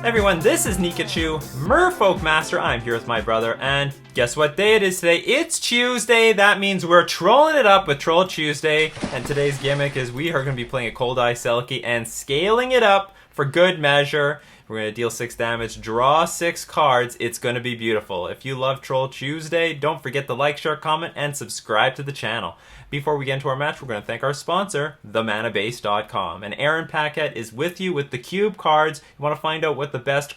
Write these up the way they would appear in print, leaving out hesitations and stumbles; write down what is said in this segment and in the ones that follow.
Everyone, this is Nikachu, Merfolk Master. I'm here with my brother, and guess what day it is today? It's Tuesday. That means we're trolling it up with Troll Tuesday, and today's gimmick is we are going to be playing a Cold-Eyed Selkie and scaling it up for good measure. We're going to deal 6 damage, draw 6 cards. It's going to be beautiful. If you love Troll Tuesday, don't forget to like, share, comment, and subscribe to the channel. Before we get into our match, we're going to thank our sponsor, themanabase.com. And Aaron Paquette is with you with the cube cards. You want to find out what the best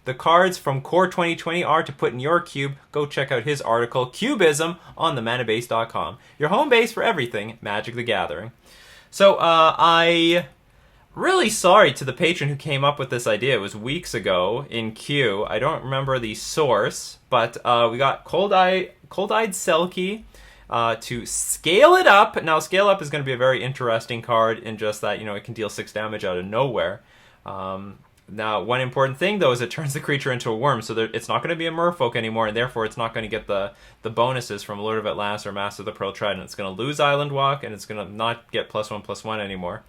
the cards from Core 2020 are to put in your cube? Go check out his article, Cubism, on themanabase.com. Your home base for everything Magic the Gathering. So, really sorry to the patron who came up with this idea. It was weeks ago in Q. I don't remember the source, but we got Cold-Eyed Selkie to scale it up. Now, scale up is going to be a very interesting card in just that, you know, it can deal 6 damage out of nowhere. Now, one important thing, though, is it turns the creature into a worm, so it's not going to be a Merfolk anymore, and therefore it's not going to get the bonuses from Lord of Atlantis or Master of the Pearl Trident. It's going to lose Island Walk, and it's going to not get +1/+1 anymore.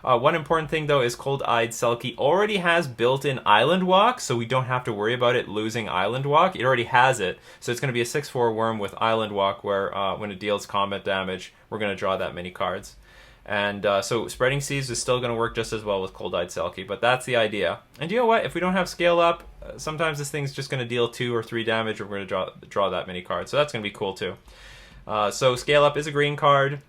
One important thing, though, is Cold-Eyed Selkie already has built-in Island Walk, so we don't have to worry about it losing Island Walk. It already has it, so it's going to be a 6/4 worm with Island Walk, where when it deals combat damage, we're going to draw that many cards. And so Spreading Seas is still going to work just as well with Cold-Eyed Selkie, but that's the idea. And you know what? If we don't have Scale Up, sometimes this thing's just going to deal 2 or 3 damage, or we're going to draw that many cards, so that's going to be cool, too. So Scale Up is a green card.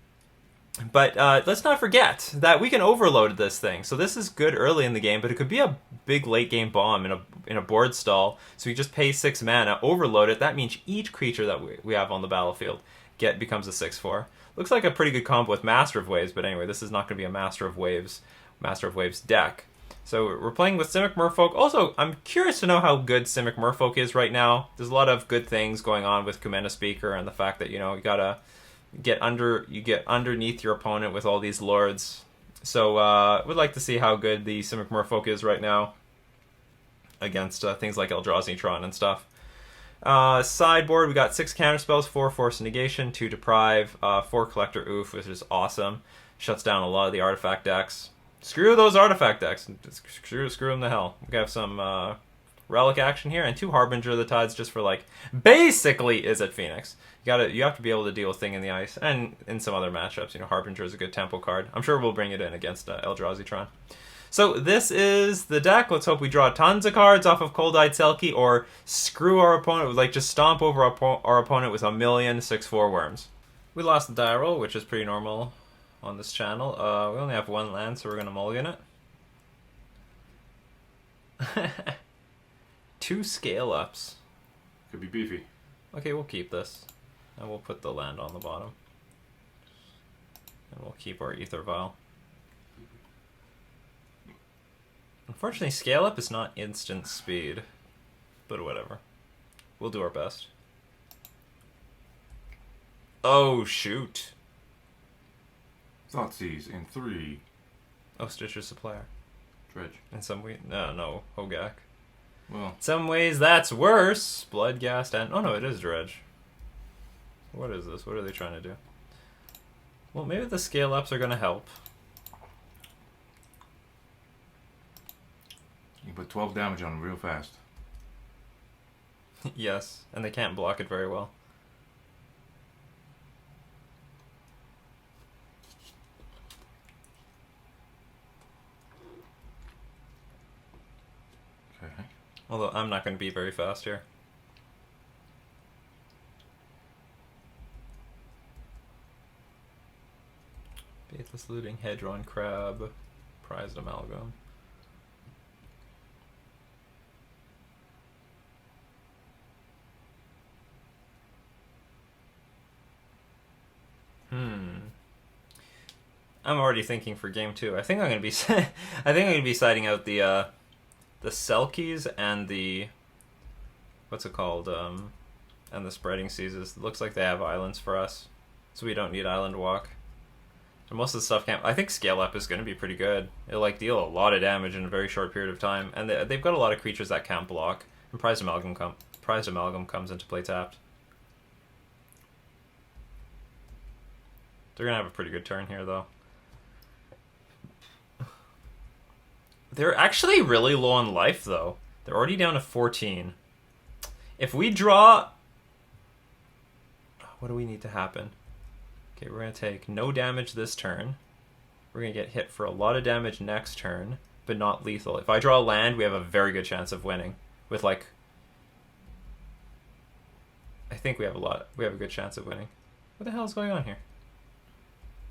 But let's not forget that we can overload this thing. So this is good early in the game, but it could be a big late game bomb in a board stall. So we just pay 6 mana, overload it. That means each creature that we have on the battlefield becomes a 6/4. Looks like a pretty good combo with Master of Waves, but anyway, this is not going to be a Master of Waves deck. So we're playing with Simic Merfolk. Also, I'm curious to know how good Simic Merfolk is right now. There's a lot of good things going on with Commander Speaker and the fact that, you know, you gotta get underneath your opponent with all these lords. So would like to see how good the Simic Merfolk is right now against things like Eldrazi Tron and stuff. Sideboard, we got 6 counterspells, 4 Force Negation, 2 Deprive, 4 Collector Oof, which is awesome. Shuts down a lot of the artifact decks. Screw those artifact decks. Screw them to hell. We have some relic action here, and 2 Harbinger of the Tides just for, like, basically Izzet Phoenix. You have to be able to deal with Thing in the Ice, and in some other matchups, you know, Harbinger is a good tempo card. I'm sure we'll bring it in against Eldrazi Tron. So this is the deck. Let's hope we draw tons of cards off of Cold-Eyed Selkie, or screw our opponent, like just stomp over our opponent with a million 6/4 worms. We lost the die roll, which is pretty normal on this channel. We only have 1 land, so we're going to mulligan it. 2 scale ups. Could be beefy. Okay, we'll keep this. And we'll put the land on the bottom. And we'll keep our Ether Vial. Unfortunately, Scale Up is not instant speed. But whatever. We'll do our best. Oh, shoot. Thoughtseize in 3. Oh, Stitcher Supplier. Dredge. In some way... No, Hogak. Well, In some ways, that's worse. Bloodghast and... Oh, no, it is Dredge. What is this? What are they trying to do? Well, maybe the scale ups are going to help. you can put 12 damage on him real fast. Yes, and they can't block it very well. Okay. Although I'm not going to be very fast here. Faithless Looting, Hedron Crab, Prized Amalgam. I'm already thinking for game 2. I think I'm going to be siding out the Selkies and the what's it called? And the Spreading Seas. Looks like they have islands for us, so we don't need Island Walk. So most of the stuff can't. I think Scale Up is going to be pretty good. It'll like deal a lot of damage in a very short period of time, and they've got a lot of creatures that can't block. And Prized Amalgam comes into play tapped. They're gonna have a pretty good turn here, though. They're actually really low on life, though. They're already down to 14. If we draw... What do we need to happen? Okay, we're going to take no damage this turn. We're going to get hit for a lot of damage next turn, but not lethal. If I draw land, we have a very good chance of winning. With, like... I think we have a good chance of winning. What the hell is going on here?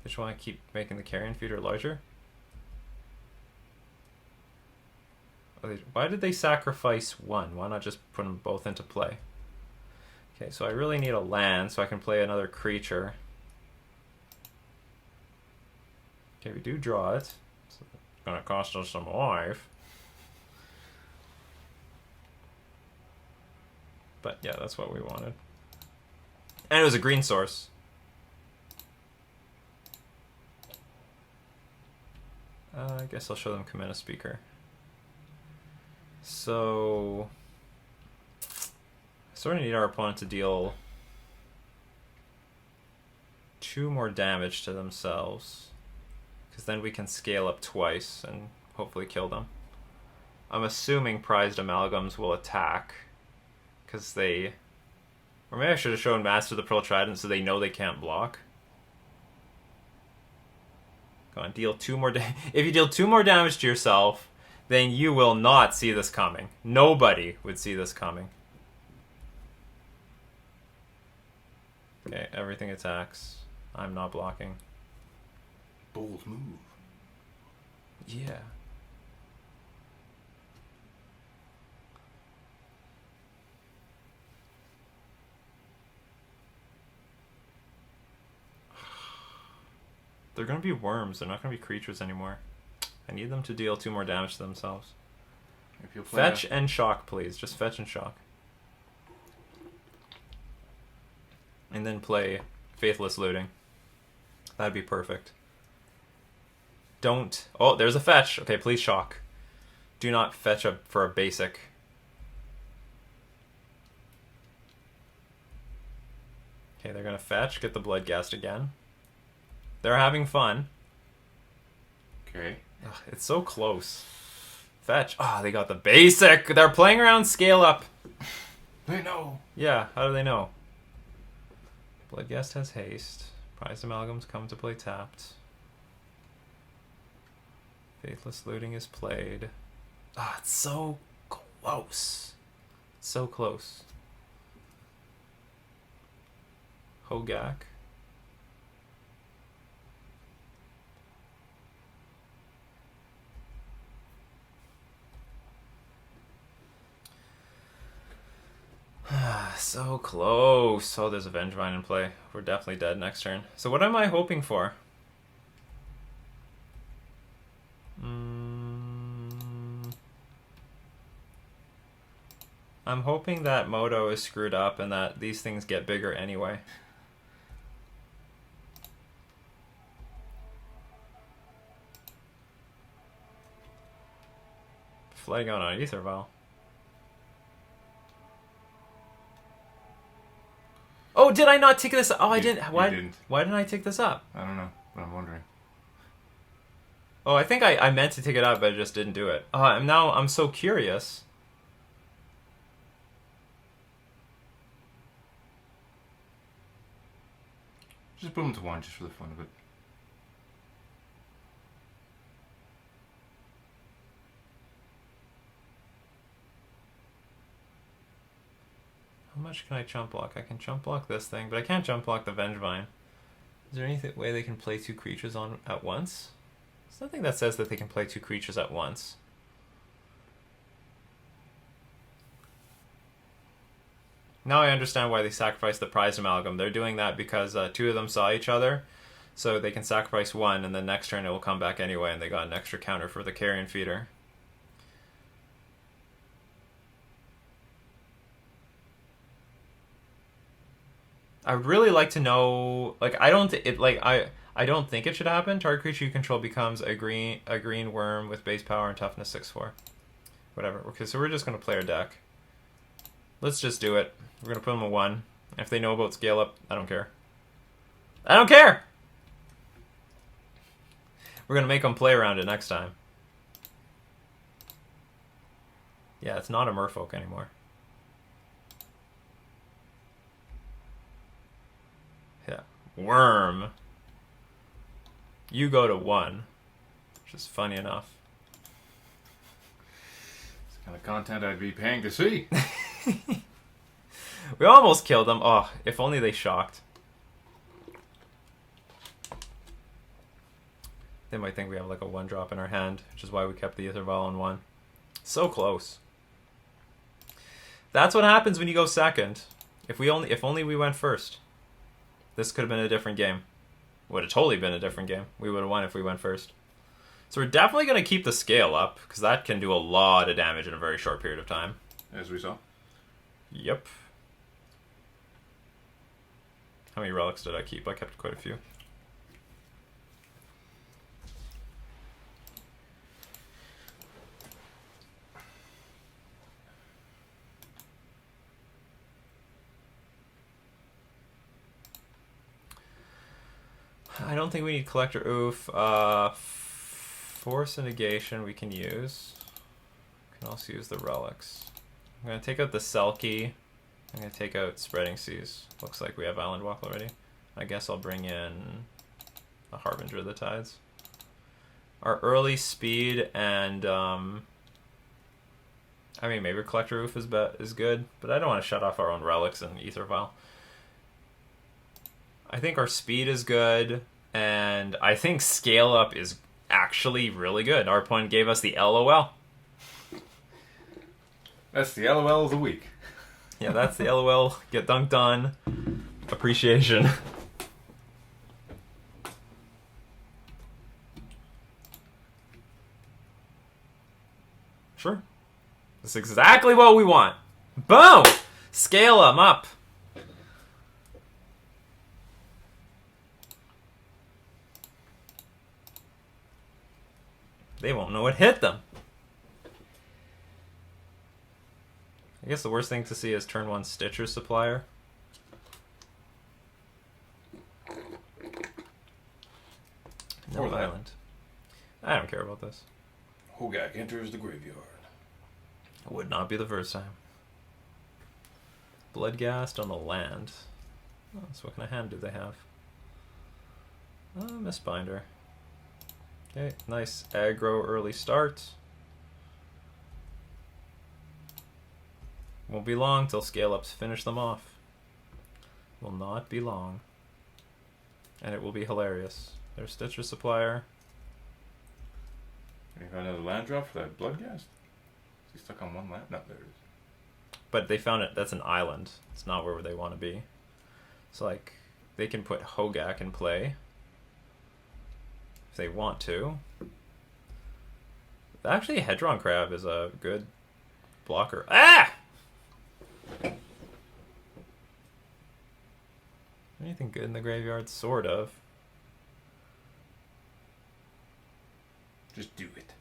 They just want to keep making the carrion feeder larger? Why did they sacrifice one? Why not just put them both into play? Okay, so I really need a land so I can play another creature. Okay, we do draw it. So it's gonna cost us some life. But yeah, that's what we wanted. And it was a green source. I guess I'll show them Cometa Speaker. So... I sort of need our opponent to deal 2 more damage to themselves. Because then we can scale up twice and hopefully kill them. I'm assuming Prized Amalgams will attack. Because they... Or maybe I should have shown Master the Pearl Trident so they know they can't block. Go on, deal 2 more damage. If you deal 2 more damage to yourself, then you will not see this coming. Nobody would see this coming. Okay, everything attacks. I'm not blocking. Bold move. Yeah. They're gonna be worms. They're not gonna be creatures anymore. I need them to deal 2 more damage to themselves. If you'll play Fetch and shock, please. Just fetch and shock. And then play Faithless Looting. That'd be perfect. Don't... Oh, there's a fetch. Okay, please shock. Do not fetch for a basic. Okay, they're gonna fetch, get the Bloodghast again. They're having fun. Okay. Ugh, it's so close. Fetch. Ah, they got the basic. They're playing around scale up. They know. Yeah, how do they know? Bloodghast has haste. Prized Amalgams come to play tapped. Faithless Looting is played. Ah, it's so close. So close. Hogak. So close. Oh, there's a Vengevine in play. We're definitely dead next turn. So what am I hoping for? I'm hoping that Moto is screwed up and that these things get bigger anyway. Flagging out on Aether Vial. Oh, did I not take this up? Oh, I didn't. Why didn't I take this up? I don't know, but I'm wondering. Oh, I think I meant to take it up, but I just didn't do it. I'm so curious. Just put them to 1 just for the fun of it. How much can I chump block? I can chump block this thing, but I can't chump block the Vengevine. Is there any way they can play 2 creatures on at once? There's nothing that says that they can play 2 creatures at once. Now I understand why they sacrificed the Prized Amalgam. They're doing that because 2 of them saw each other, so they can sacrifice 1, and then next turn it will come back anyway, and they got an extra counter for the Carrion Feeder. I would really like to know, like, I don't think it should happen. Target creature you control becomes a green worm with base power and toughness 6/4. Whatever. Okay, so we're just gonna play our deck. Let's just do it. We're gonna put them a 1. If they know about scale up, I don't care. I don't care! We're gonna make them play around it next time. Yeah, it's not a Merfolk anymore. Yeah. Worm. You go to 1. Which is funny enough. It's the kind of content I'd be paying to see. We almost killed them. Oh, if only they shocked. They might think we have like a 1-drop in our hand, which is why we kept the Aether Vial on 1. So close. That's what happens when you go second. If only we went first. This could have been a different game. Would have totally been a different game. We would have won if we went first. So we're definitely going to keep the scale up, because that can do a lot of damage in a very short period of time. As we saw. Yep. How many relics did I keep? I kept quite a few. I don't think we need Collector Oof. Force and Negation we can use. We can also use the relics. I'm going to take out the Selkie. I'm going to take out Spreading Seas. Looks like we have Island Walk already. I guess I'll bring in a Harbinger of the Tides. Our early speed and... I mean, maybe Collector Oof is good, but I don't want to shut off our own relics and Aether Vial. I think our speed is good, and I think scale up is actually really good. Our opponent gave us the LOL. That's the LOL of the week. Yeah, that's the LOL. Get dunked on. Appreciation. Sure. That's exactly what we want. Boom! Scale them up. They won't know what hit them. I guess the worst thing to see is turn 1 Stitcher Supplier. No Island. I don't care about this. Hogak enters the graveyard. It would not be the first time. Bloodghast on the land. Oh, so what kind of hand do they have? Mistbinder. Okay, nice aggro early start. Won't be long till scale ups finish them off. Will not be long. And it will be hilarious. There's Stitcher Supplier. You got another land drop for that Bloodghast? Is he stuck on 1 land? No, there it is. But they found it, that's an island. It's not where they want to be. So like, they can put Hogak in play. If they want to. Actually, Hedron Crab is a good blocker. Ah! Anything good in the graveyard? Sort of. Just do it.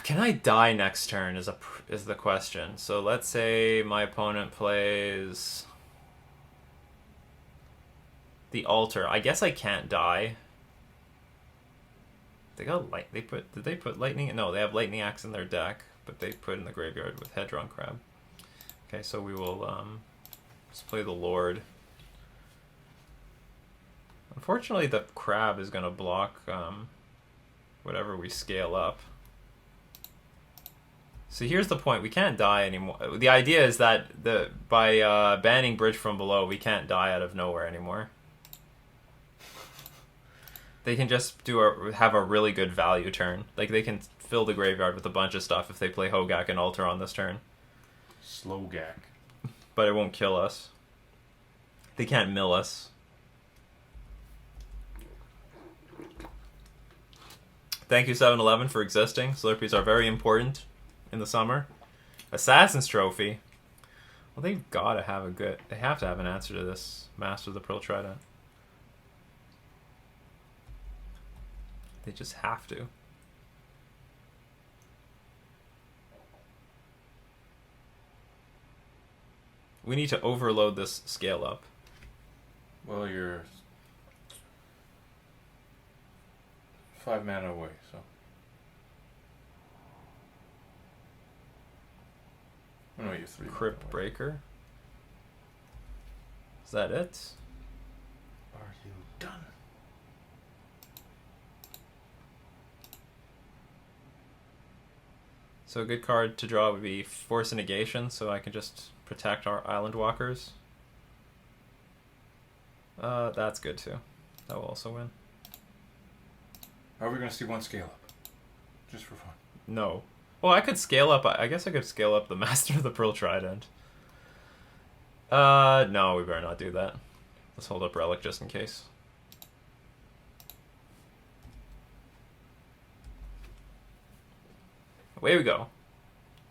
Can I die next turn is the question. So let's say my opponent plays the altar. I guess I can't die. They got light. Did they put lightning? No, they have lightning axe in their deck, but they put in the graveyard with Hedron Crab. Okay, so we will just play the Lord. Unfortunately, the crab is going to block whatever we scale up. So here's the point. We can't die anymore. The idea is that by banning Bridge from Below, we can't die out of nowhere anymore. They can just have a really good value turn. Like, they can fill the graveyard with a bunch of stuff if they play Hogak and Altar on this turn. Slowgak. But it won't kill us. They can't mill us. Thank you, 7-Eleven, for existing. Slurpees are very important in the summer. Assassin's Trophy. Well, they've got to have they have to have an answer to this Master of the Pearl Trident. They just have to. We need to overload this scale up. Well, 5 mana away, so. Oh no, you're 3 mana Crypt away. Breaker. Is that it? Are you done? So a good card to draw would be Force of Negation, so I can just protect our Island Walkers. That's good too. That will also win. Are we gonna see one scale up? Just for fun. No. Well, I could scale up. I guess I could scale up the Master of the Pearl Trident. No, we better not do that. Let's hold up Relic just in case. Away we go.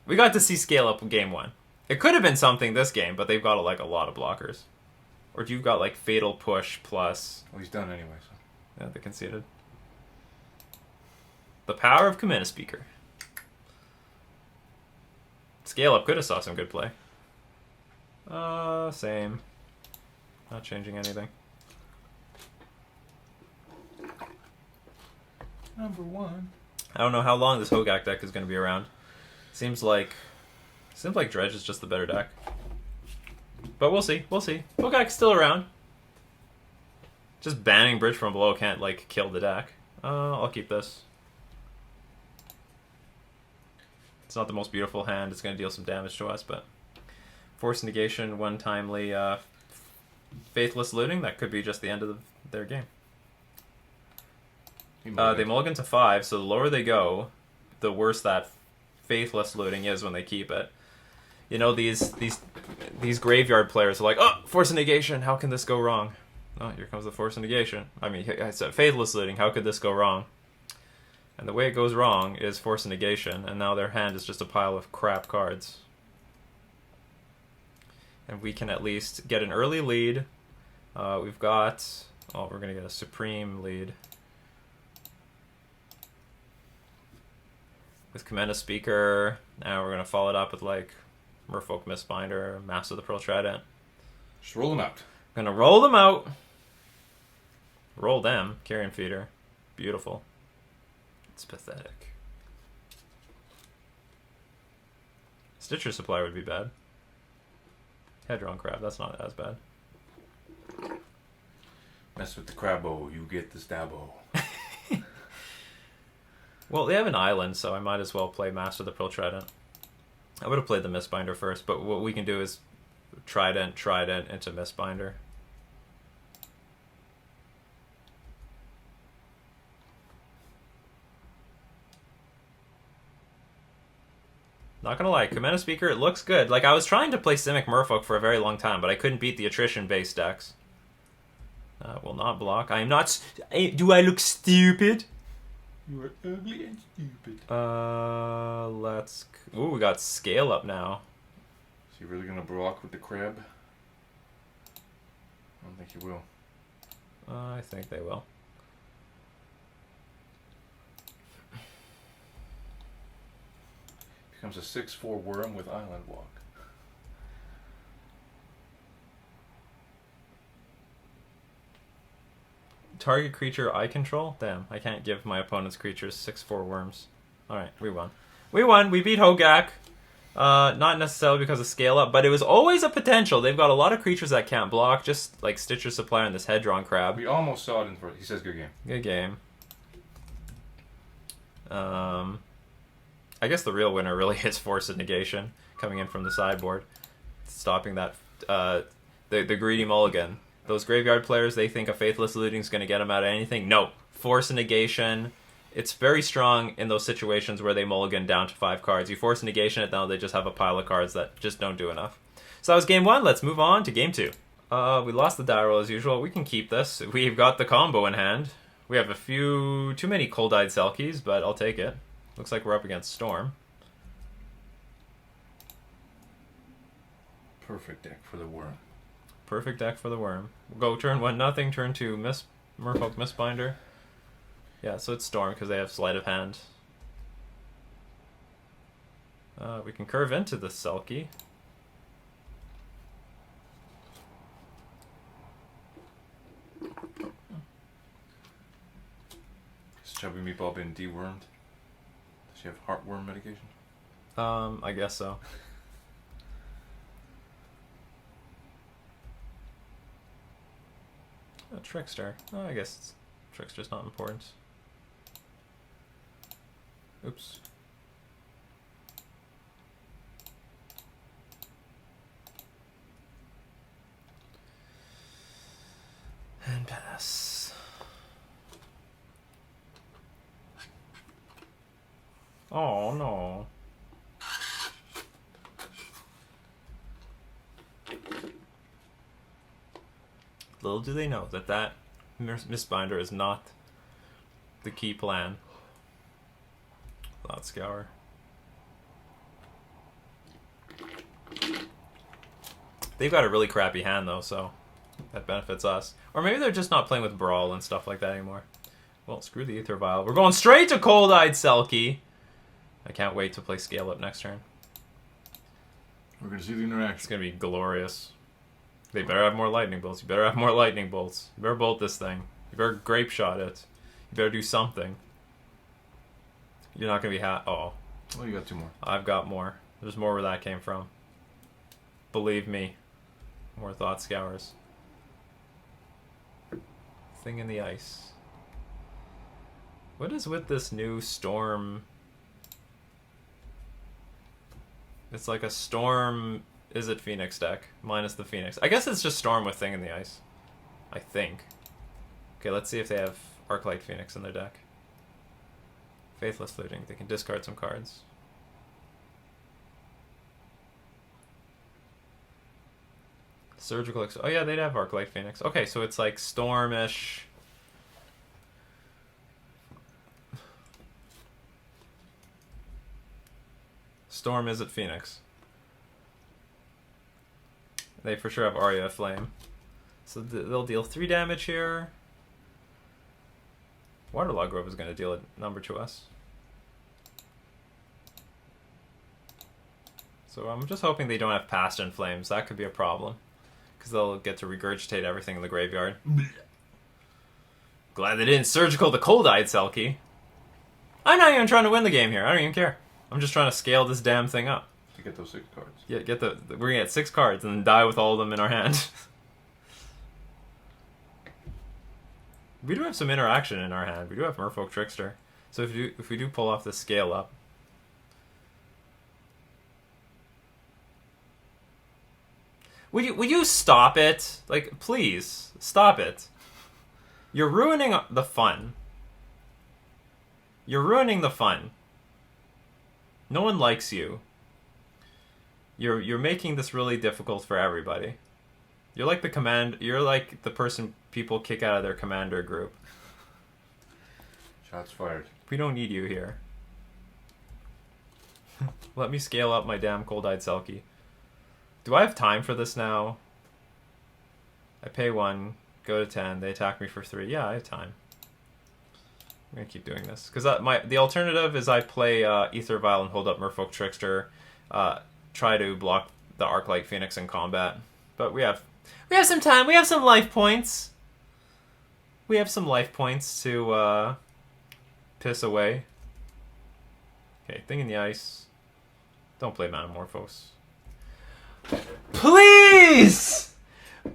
We got to see scale up game 1. It could have been something this game, but they've got like a lot of blockers. Or you've got like Fatal Push plus. Well, he's done anyway, so. Yeah, they conceded. The power of Command Speaker. Scale up could have saw some good play. Same. Not changing anything. Number 1. I don't know how long this Hogak deck is going to be around. Seems like Dredge is just the better deck. But we'll see. We'll see. Hogak's still around. Just banning Bridge from Below can't like kill the deck. I'll keep this. It's not the most beautiful hand. It's going to deal some damage to us, but Force Negation, one timely Faithless Looting, that could be just the end of their game. They mulligan to 5, so the lower they go, the worse that Faithless Looting is when they keep it. You know, these graveyard players are like, oh, Force of Negation, how can this go wrong? Oh, here comes the Force of Negation. I mean, I said Faithless Looting, how could this go wrong? And the way it goes wrong is Force of Negation, and now their hand is just a pile of crap cards. And we can at least get an early lead. We've got... Oh, we're going to get a supreme lead. With Command Speaker. Now we're going to follow it up with, like, Merfolk Mistbinder, Master of the Pearl Trident. Just roll them out. Going to roll them out. Roll them. Carrion Feeder. Beautiful. It's pathetic. Stitcher Supply would be bad. Hedron Crab, that's not as bad. Mess with the Crabbo, you get the Stabbo. Well, they have an island, so I might as well play Master of the Pearl Trident. I would have played the Mistbinder first, but what we can do is Trident into Mistbinder. Not gonna lie, Command Speaker, it looks good. Like, I was trying to play Simic Merfolk for a very long time, but I couldn't beat the attrition-based decks. Will not block. I am not... Do I look stupid? You are ugly and stupid. Let's... Ooh, we got Scale Up now. Is he really gonna block with the crab? I don't think he will. I think they will. Becomes a 6/4 worm with Island Walk. Target creature I control? Damn, I can't give my opponent's creatures 6/4 worms. Alright, we won. We won, we beat Hogak. Not necessarily because of Scale Up, but it was always a potential. They've got a lot of creatures that can't block, just like Stitcher Supply and this Hedron Crab. We almost saw it in first. He says good game. Good game. I guess the real winner really is Force of Negation, coming in from the sideboard. Stopping that, the greedy mulligan. Those graveyard players, they think a Faithless Looting is going to get them out of anything. No. Force of Negation. It's very strong in those situations where they mulligan down to 5 cards. You Force of Negation it, now they just have a pile of cards that just don't do enough. So that was game 1. Let's move on to game 2. We lost the die roll as usual. We can keep this. We've got the combo in hand. We have a few... too many Cold-Eyed Selkies, but I'll take it. Looks like we're up against Storm. Perfect deck for the worm. Perfect deck for the worm. We'll go turn 1-0, turn 2 Merfolk Mistbinder. Yeah, so it's Storm because they have Sleight of Hand. We can curve into the Selkie. Chubby Meatball been dewormed? Does she have heartworm medication? I guess so. A Trickster. Oh, I guess Trickster's not important. Oops. And pass. Oh no. Little do they know that that Mistbinder is not the key plan. Loud Scour. They've got a really crappy hand though, so that benefits us. Or maybe they're just not playing with Brawl and stuff like that anymore. Well, screw the Aether Vial. We're going straight to Cold-Eyed Selkie. I can't wait to play Scale Up next turn. We're going to see the interaction. It's going to be glorious. They better have more lightning bolts. You better have more lightning bolts. You better bolt this thing. You better grape shot it. You better do something. You're not going to be Oh, you got 2 more. I've got more. There's more where that came from. Believe me. More Thought Scours. Thing in the ice. What is with this new Storm? It's like a Storm... Is it Phoenix deck? Minus the Phoenix. I guess it's just Storm with Thing in the Ice. I think. Okay, let's see if they have Arclight Phoenix in their deck. Faithless Looting. They can discard some cards. Surgical... Oh yeah, they'd have Arclight Phoenix. Okay, so it's like Stormish. Storm is it Phoenix. They for sure have Aria of Flame. So they'll deal 3 damage here. Waterlog Grove is going to deal a number to us. So I'm just hoping they don't have Past in Flames. That could be a problem. Because they'll get to regurgitate everything in the graveyard. Glad they didn't Surgical the Cold-Eyed Selkie. I'm not even trying to win the game here. I don't even care. I'm just trying to scale this damn thing up. To get those 6 cards. Yeah, we're gonna get 6 cards and then die with all of them in our hand. We do have some interaction in our hand. We do have Merfolk Trickster. So if we do pull off the scale up. Would you stop it? Like, please, stop it. You're ruining the fun. You're ruining the fun. No one likes you. You're making this really difficult for everybody. You're like you're like the person people kick out of their commander group. Shots fired. We don't need you here. Let me scale up my damn Cold-Eyed Selkie. Do I have time for this now? I pay 1, go to 10, they attack me for 3. Yeah, I have time. I'm gonna keep doing this because the alternative is I play Aether Vial and hold up Merfolk Trickster, try to block the Arclight Phoenix in combat. But we have some time. We have some life points. We have some life points to piss away. Okay, Thing in the Ice. Don't play Metamorphose. Please!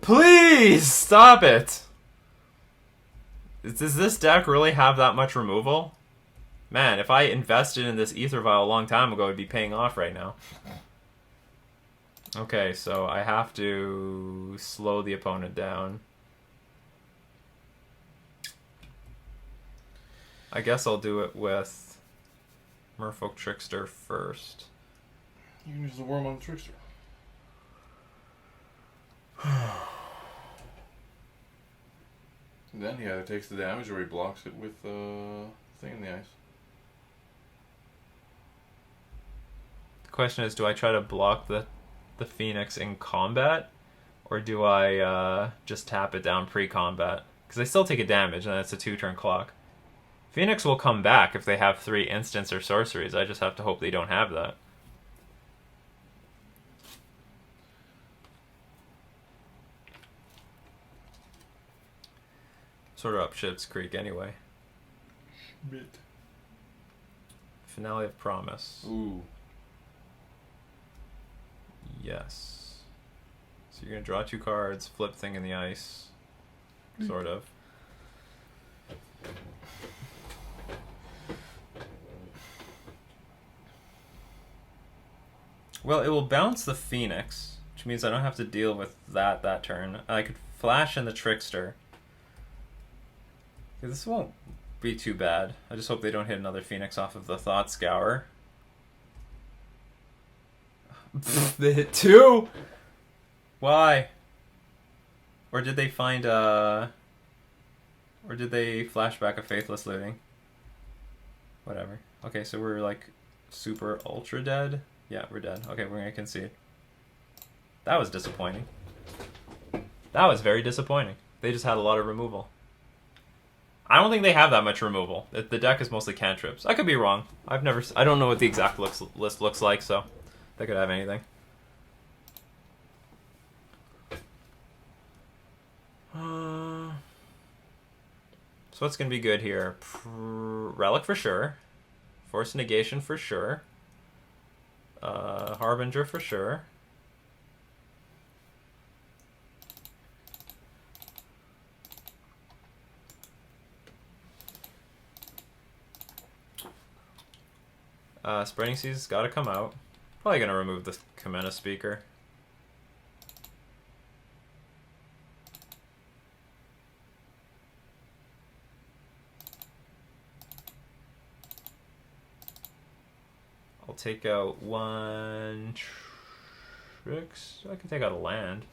Please! Stop it! Does this deck really have that much removal? Man, if I invested in this Aether Vial a long time ago, it'd be paying off right now. Okay, so I have to slow the opponent down. I guess I'll do it with Merfolk Trickster first. You can use the Worm on the Trickster. Then he either takes the damage or he blocks it with Thing in the Ice. The question is, do I try to block the Phoenix in combat? Or do I just tap it down pre-combat? Because they still take a damage, and it's a 2-turn clock. Phoenix will come back if they have 3 instants or sorceries. I just have to hope they don't have that. Sort of up Ship's Creek anyway. Bit. Finale of Promise. Ooh. Yes. So you're going to draw 2 cards, flip Thing in the Ice. Sort of. Well, it will bounce the Phoenix, which means I don't have to deal with that turn. I could flash in the Trickster. This won't be too bad. I just hope they don't hit another Phoenix off of the Thought Scour. They hit 2? Why? Or did they find or did they flash back a Faithless Looting? Whatever. Okay, so we're like super ultra dead. Yeah, we're dead. Okay, we're gonna concede. That was disappointing. That was very disappointing. They just had a lot of removal. I don't think they have that much removal. The deck is mostly cantrips. I could be wrong. I don't know what the exact list looks like, so they could have anything. So what's going to be good here? Relic for sure. Force Negation for sure. Harbinger for sure. Spreading Seas got to come out. Probably going to remove the Kamena Speaker. I'll take out 1 tricks. I can take out a land.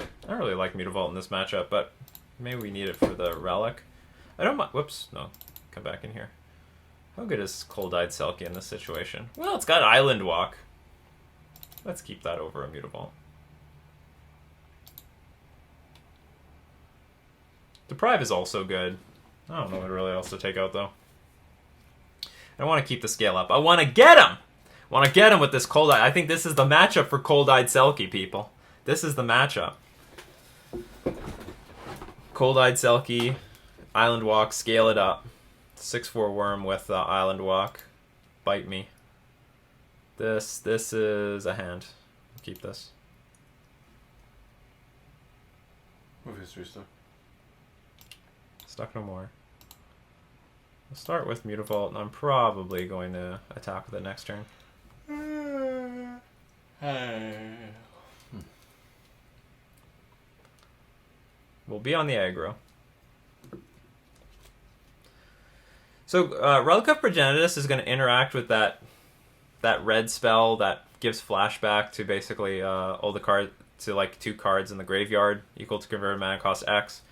I don't really like Mutavault in this matchup, but maybe we need it for the Relic. I don't mind. Whoops, no. Come back in here. How good is Cold-Eyed Selkie in this situation? Well, it's got Island Walk. Let's keep that over a Mutavault. Deprive is also good. I don't know what really else to take out, though. I want to keep the scale up. I want to get him! I want to get him with this Cold-Eyed. I think this is the matchup for Cold-Eyed Selkie, people. This is the matchup. Cold-Eyed Selkie, Island Walk, scale it up. 6/4 worm with Island Walk. Bite me. This is a hand. Keep this. Move history stuff. Stuck no more. We'll start with Mutavault, and I'm probably going to attack with it next turn. We'll be on the aggro. So Relic of Progenitus is going to interact with that red spell that gives flashback to basically all the cards to like 2 cards in the graveyard equal to converted mana cost X.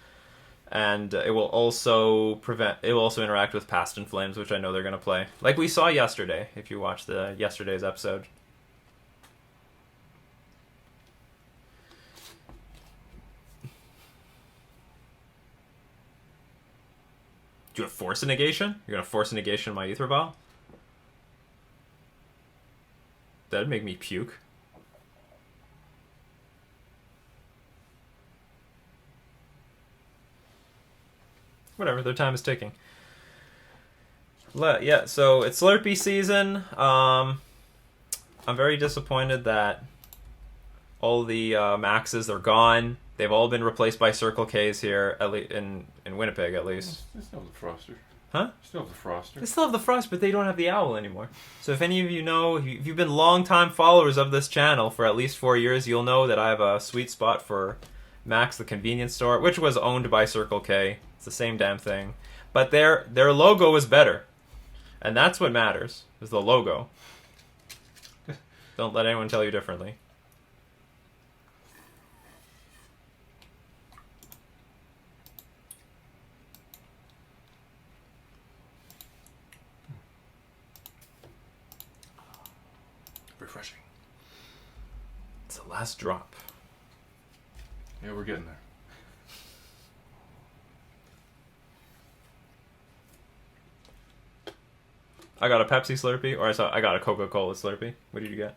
And it will also interact with Past in Flames, which I know they're going to play. Like we saw yesterday, if you watched yesterday's episode. Do you have Force Negation? You're going to Force Negation my Ether Vial? That'd make me puke. Whatever, their time is ticking. Yeah, so it's Slurpee season. I'm very disappointed that all the maxes are gone. They've all been replaced by Circle Ks here, at least in Winnipeg, at least. They still have the Froster. Huh? Still have the Froster. They still have the Frost, but they don't have the Owl anymore. So if any of you know, if you've been long-time followers of this channel for at least 4 years, you'll know that I have a sweet spot for Max the Convenience Store, which was owned by Circle K. It's the same damn thing. But their logo is better. And that's what matters, is the logo. Don't let anyone tell you differently. Refreshing. It's the last drop. Yeah, we're getting there. I got a Pepsi Slurpee, or I got a Coca-Cola Slurpee. What did you get?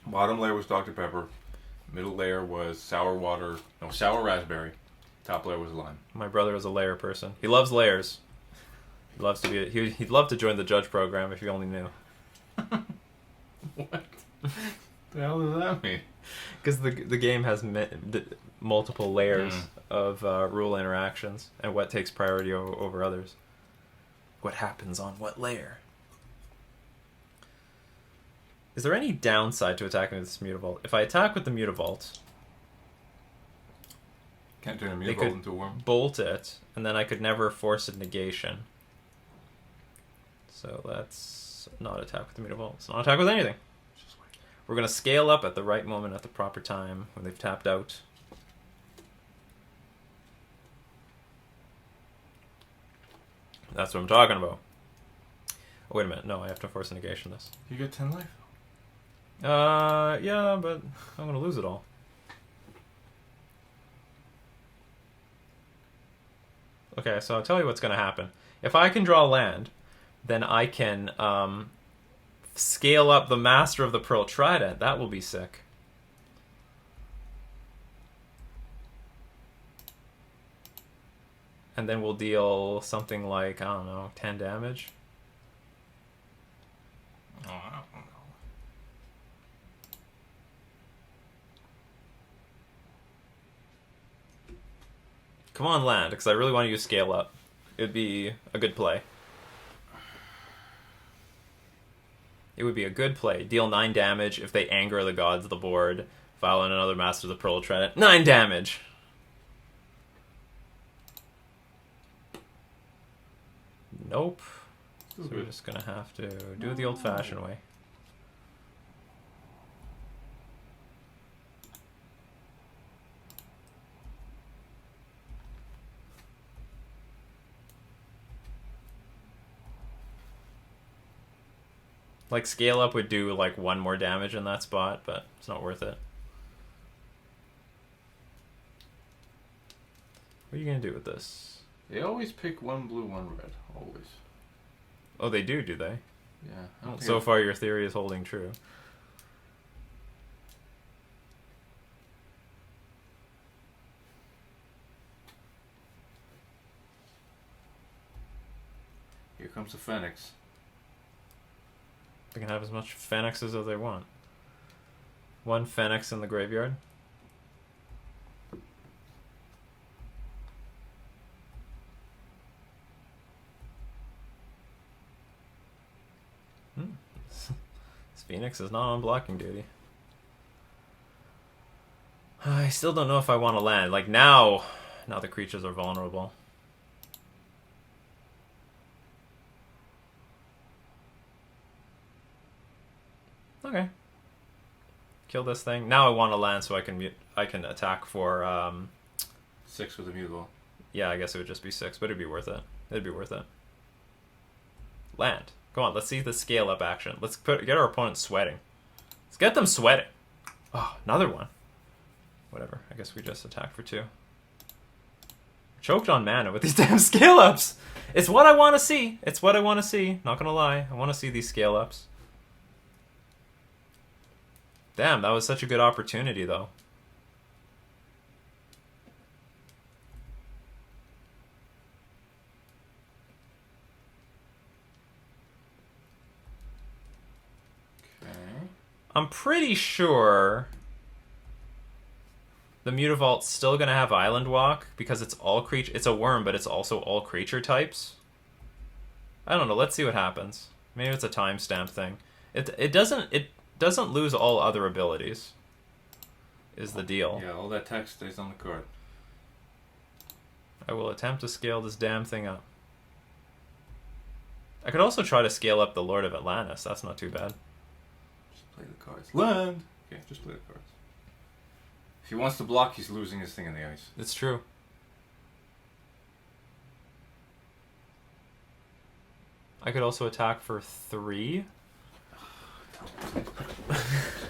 Bottom layer was Dr. Pepper. Middle layer was sour water. No, sour raspberry. Top layer was lime. My brother is a layer person. He loves layers. He loves to be. He'd love to join the judge program if you only knew. What the hell does that mean? Because the game has multiple layers of rule interactions and what takes priority over others. What happens on what layer? Is there any downside to attacking with this Mutavault? If I attack with the Mutavault, Can't turn a they Mutavault could into a worm. bolt it, and then I could never force a negation. So let's not attack with the Mutavault. Let's not attack with anything. Just wait. We're going to scale up at the right moment at the proper time when they've tapped out. That's what I'm talking about. Oh, wait a minute. No, I have to force a negation this. You get 10 life. Yeah, but I'm going to lose it all. Okay, so I'll tell you what's going to happen. If I can draw land, then I can scale up the Master of the Pearl Trident. That will be sick. And then we'll deal something like, I don't know, 10 damage. Oh, I don't know. Come on, land, because I really want to use scale up. It'd be a good play. It would be a good play. Deal 9 damage if they anger the gods of the board. File in another Master of the Pearl Trident. 9 damage! Nope. Still So we're good. just gonna have to do it the old-fashioned way. Like, scale up would do, like, 1 more damage in that spot, but it's not worth it. What are you gonna do with this? They always pick 1 blue, 1 red. Always. Oh, they do they? Yeah. I don't think So far, your theory is holding true. Here comes the Phoenix. They can have as much Phoenixes as they want. 1 Phoenix in the graveyard. This Phoenix is not on blocking duty. I still don't know if I want to land. Like, now the creatures are vulnerable. Okay. Kill this thing. Now I want to land so I can attack for 6 with a Mutavault. yeah, I guess it would just be 6, but it'd be worth it. It'd be worth it. Land. Come on, let's see the scale up action. Let's get our opponent sweating. Let's get them sweating. Oh, another one. Whatever. I guess we just attack for 2. Choked on mana with these damn scale ups. It's what I want to see. It's what I want to see. Not gonna lie. I want to see these scale ups. Damn, that was such a good opportunity, though. Okay. I'm pretty sure the Mutavault's still gonna have Island Walk because it's all creature. It's a worm, but it's also all creature types. I don't know. Let's see what happens. Maybe it's a timestamp thing. It doesn't lose all other abilities. Is the deal? Yeah, all that text stays on the card. I will attempt to scale this damn thing up. I could also try to scale up the Lord of Atlantis. That's not too bad. Just play the cards. Land! Okay, just play the cards. If he wants to block, he's losing his thing in the ice. It's true. I could also attack for 3.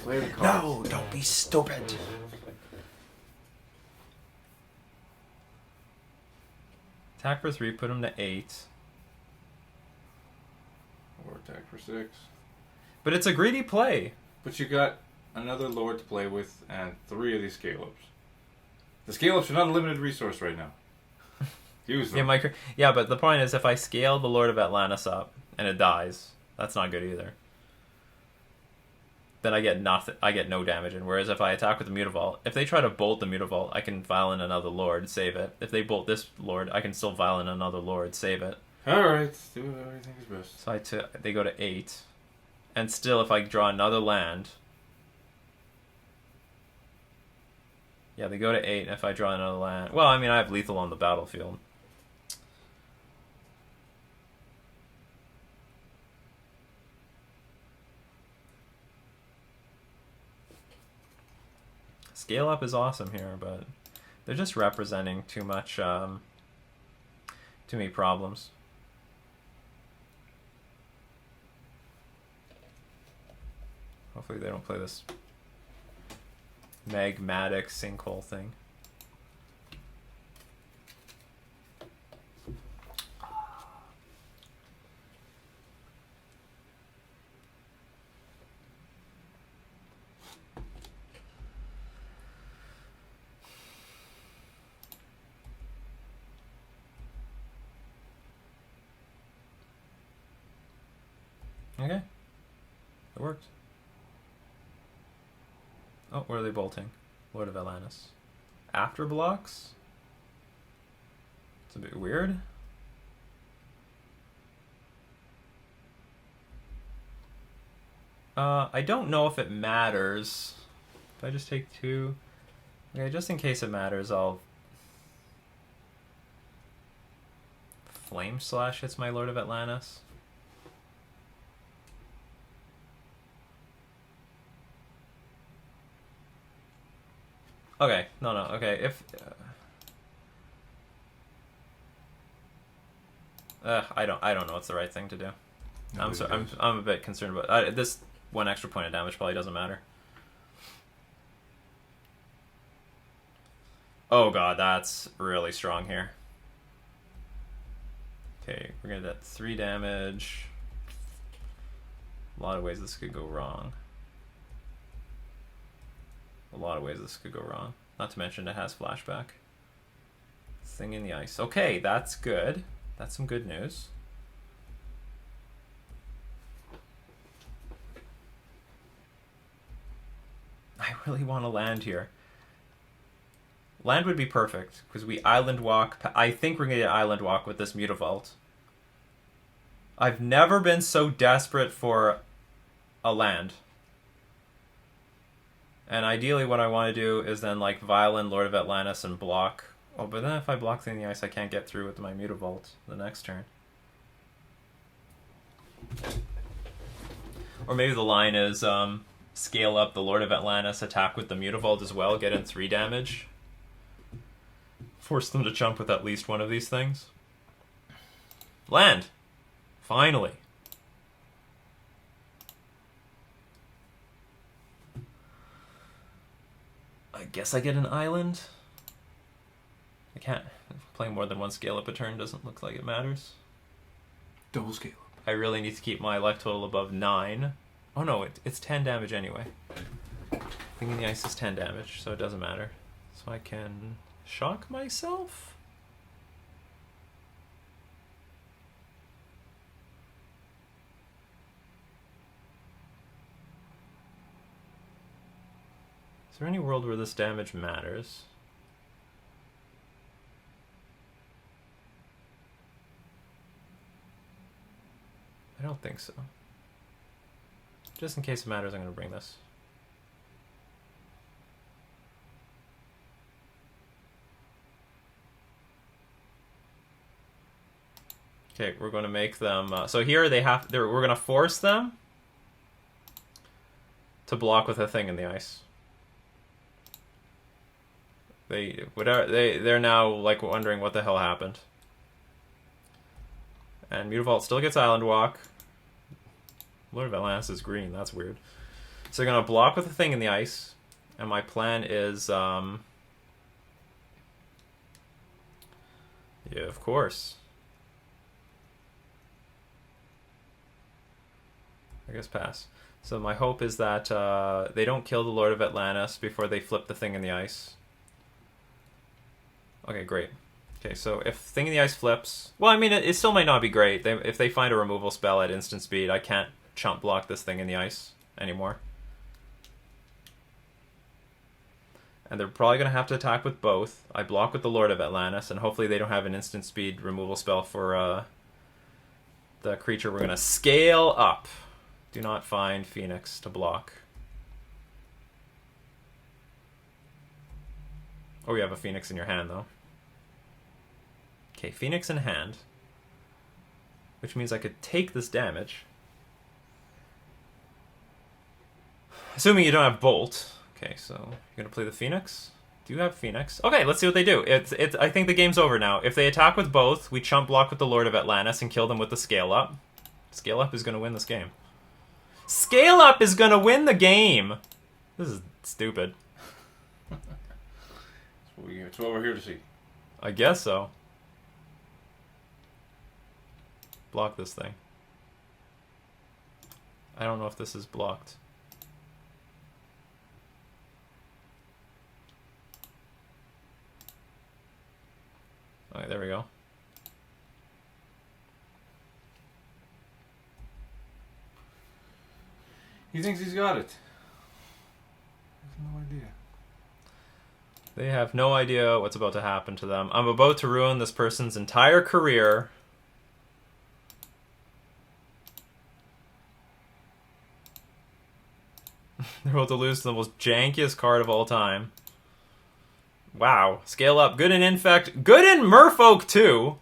Play the cards. No, don't be stupid. Attack for 3, put him to 8. Or attack for 6. But it's a greedy play. But you got another lord to play with, and 3 of these scale-ups. The scale-ups are an unlimited resource right now. Use them. Yeah, but the point is, if I scale the Lord of Atlantis up and it dies, that's not good either. Then I get nothing. I get no damage in. Whereas if I attack with the Mutavault, if they try to bolt the Mutavault, I can violin another Lord, save it. If they bolt this Lord, I can still violin another Lord, save it. Alright, do whatever you think is best. So they go to 8. And still, if I draw another land... Yeah, they go to 8, and if I draw another land... Well, I mean, I have lethal on the battlefield. Scale up is awesome here, but they're just representing too much, too many problems. Hopefully they don't play this magmatic sinkhole thing. Okay. It worked. Oh, where are they bolting? Lord of Atlantis. After blocks? It's a bit weird. I don't know if it matters. If I just take 2... Okay, just in case it matters, I'll... Flame Slash hits my Lord of Atlantis. Okay, no, okay, if... I don't know what's the right thing to do. I'm a bit concerned about... this 1 extra point of damage probably doesn't matter. Oh god, that's really strong here. Okay, we're gonna get 3 damage. A lot of ways this could go wrong. A lot of ways this could go wrong. Not to mention it has flashback. Thing in the ice. Okay, that's good. That's some good news. I really want to land here. Land would be perfect, because we island walk. I think we're going to get island walk with this Mutavault. I've never been so desperate for a land. And ideally what I want to do is then like violin Lord of Atlantis and block. Oh, but then if I block Thing in the Ice, I can't get through with my Mutavault the next turn. Or maybe the line is scale up the Lord of Atlantis, attack with the Mutavault as well, get in 3 damage. Force them to chump with at least one of these things. Land! Finally! I guess I get an island. I can't. Playing more than 1 scale up a turn doesn't look like it matters. Double scale up. I really need to keep my life total above 9. Oh no, it's 10 damage anyway. Thing in the Ice is 10 damage, so it doesn't matter. So I can shock myself? Is there any world where this damage matters? I don't think so. Just in case it matters, I'm going to bring this. Okay, we're going to make them... so here they have... we're going to force them to block with a Thing in the Ice. They're now like wondering what the hell happened. And Mutavault still gets Island Walk. Lord of Atlantis is green, that's weird. So they're gonna block with a Thing in the Ice. And my plan is yeah, of course. I guess pass. So my hope is that they don't kill the Lord of Atlantis before they flip the Thing in the Ice. Okay, great. Okay, so if Thing in the Ice flips... Well, I mean, it still might not be great. If they find a removal spell at instant speed, I can't chump block this Thing in the Ice anymore. And they're probably going to have to attack with both. I block with the Lord of Atlantis, and hopefully they don't have an instant speed removal spell for the creature we're going to scale up. Do not find Phoenix to block. Oh, you have a Phoenix in your hand, though. Okay, Phoenix in hand. Which means I could take this damage. Assuming you don't have Bolt. Okay, so you're going to play the Phoenix? Do you have Phoenix? Okay, let's see what they do. I think the game's over now. If they attack with both, we chump block with the Lord of Atlantis and kill them with the Scale Up. Scale Up is going to win this game. Scale Up is going to win the game! This is stupid. It's what we're here to see. I guess so. Block this thing. I don't know if this is blocked. Alright, there we go. He thinks he's got it. I have no idea. They have no idea what's about to happen to them. I'm about to ruin this person's entire career. They're about to lose the most jankiest card of all time. Wow. Scale Up. Good in Infect. Good in Merfolk, too.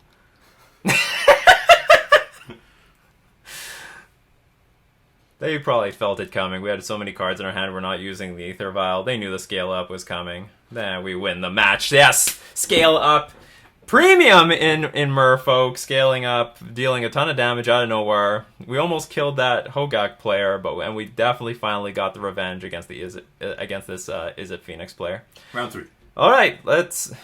They probably felt it coming. We had so many cards in our hand, we're not using the Aether Vial. They knew the Scale Up was coming. Then we win the match. Yes! Scale Up. Premium in Merfolk. Scaling up. Dealing a ton of damage out of nowhere. We almost killed that Hogak player, and we definitely finally got the revenge against this Izzet Phoenix player. Round 3. Alright,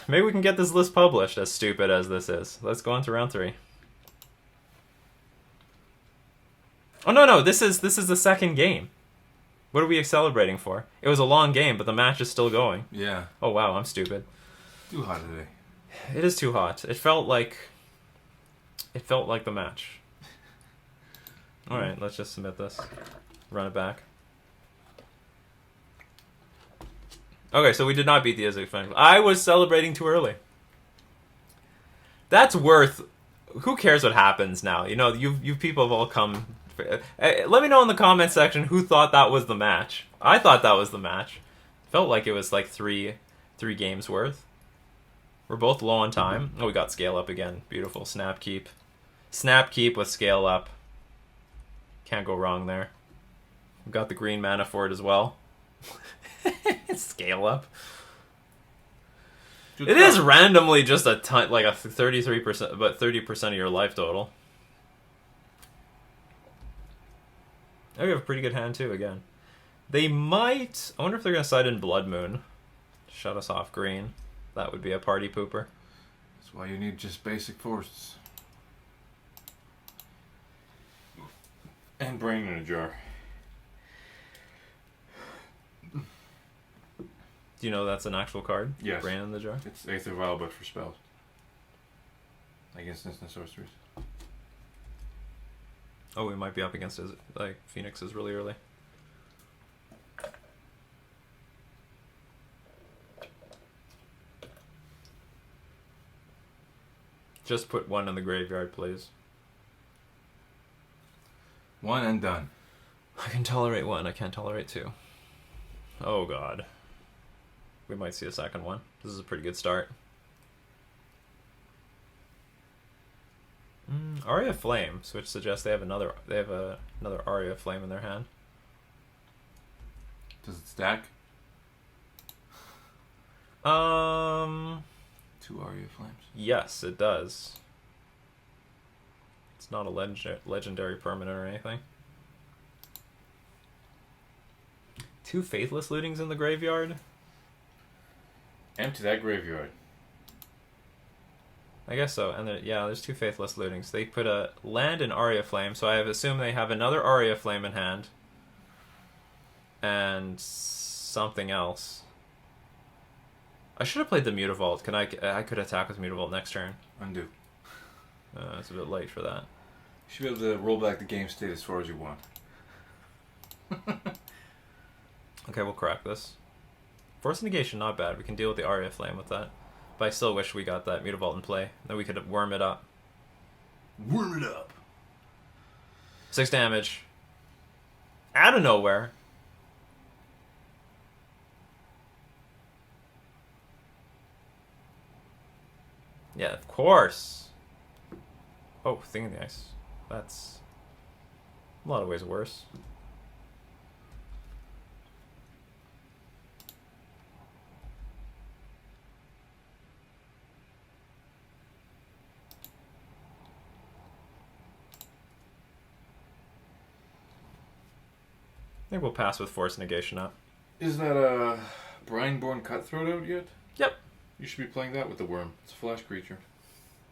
maybe we can get this list published, as stupid as this is. Let's go into round 3. Oh, no, this is the second game. What are we celebrating for? It was a long game, but the match is still going. Yeah. Oh, wow, I'm stupid. Too hot today. It is too hot. It felt like the match. Alright, let's just submit this. Run it back. Okay, so we did not beat the Izzet Phoenix. I was celebrating too early. That's worth... Who cares what happens now? You know, you people have all come... Let me know in the comment section who thought that was the match. I thought that was the match. Felt like it was like three games worth. We're both low on time. Oh, we got Scale Up again. Beautiful. Snap Keep. Snap Keep with Scale Up. Can't go wrong there. We've got the green mana for it as well. Scale Up. It is randomly just a ton, like a 33%, but 30% of your life total. Oh, we have a pretty good hand too, again. They might... I wonder if they're going to side in Blood Moon. Shut us off green. That would be a party pooper. That's why you need just basic force. And brain in a jar. Do you know that's an actual card? Yes. Brain in the jar? It's Aether Vial, but for spells. Against instant sorceries. Oh, we might be up against like Phoenixes really early. Just put one in the graveyard, please. One and done. I can tolerate one, I can't tolerate two. Oh god. We might see a second one. This is a pretty good start. Aria Flame, which suggests they have another Aria Flame in their hand. Does it stack? 2 Aria Flames. Yes, it does. It's not a legendary permanent or anything. 2 Faithless Lootings in the graveyard? Empty that graveyard. I guess so. And there's 2 Faithless Lootings. They put a land in Aria Flame, so I have assumed they have another Aria Flame in hand. and something else. I should have played the Mutavault. I could attack with Mutavault next turn. Undo. It's a bit late for that. You should be able to roll back the game state as far as you want. Okay, we'll crack this. Force Negation, not bad. We can deal with the Aria Flame with that. But I still wish we got that Mutavault in play. Then we could worm it up. Worm it up! 6 damage. Out of nowhere. Yeah, of course. Oh, Thing in the Ice. That's a lot of ways worse. I think we'll pass with Force Negation up. Is that a Brineborn Cutthroat out yet? Yep. You should be playing that with the worm. It's a flash creature.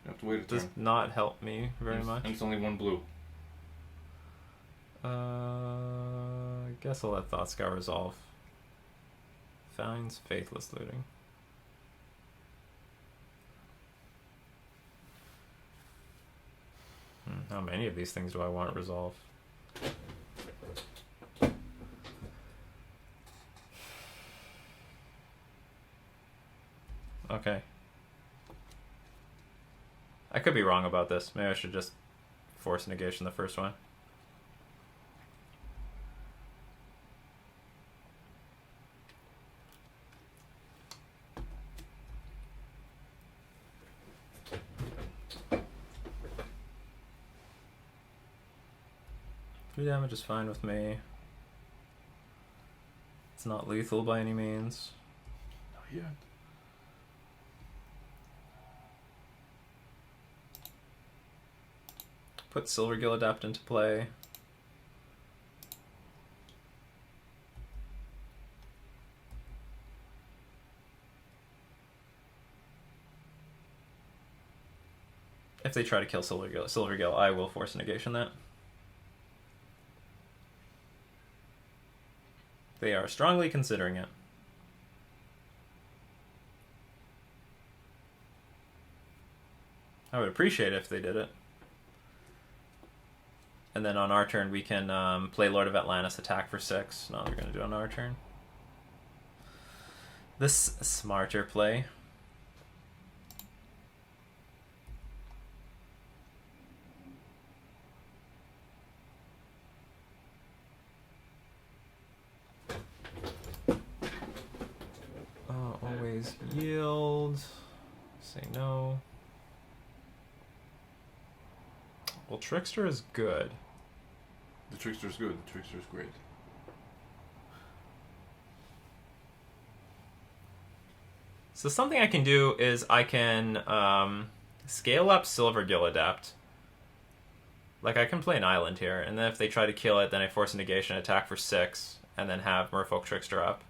You have to wait a turn. Does not help me very much. And it's only 1 blue. I guess I'll let Thoughtscour resolve. Finds Faithless Looting. How many of these things do I want resolve? Okay. I could be wrong about this. Maybe I should just Force Negation the first one. Three damage is fine with me. It's not lethal by any means. Not yet. Put Silvergill Adapt into play. If they try to kill Silvergill, I will Force Negation that. They are strongly considering it. I would appreciate it if they did it. And then on our turn, we can play Lord of Atlantis, attack for 6. No, we're going to do it on our turn. This smarter play. Always yield. Say no. Well, Trickster is good. The Trickster's good. The Trickster's great. So something I can do is I can scale up Silvergill Adapt. Like, I can play an island here, and then if they try to kill it, then I Force a Negation, attack for 6, and then have Merfolk Trickster up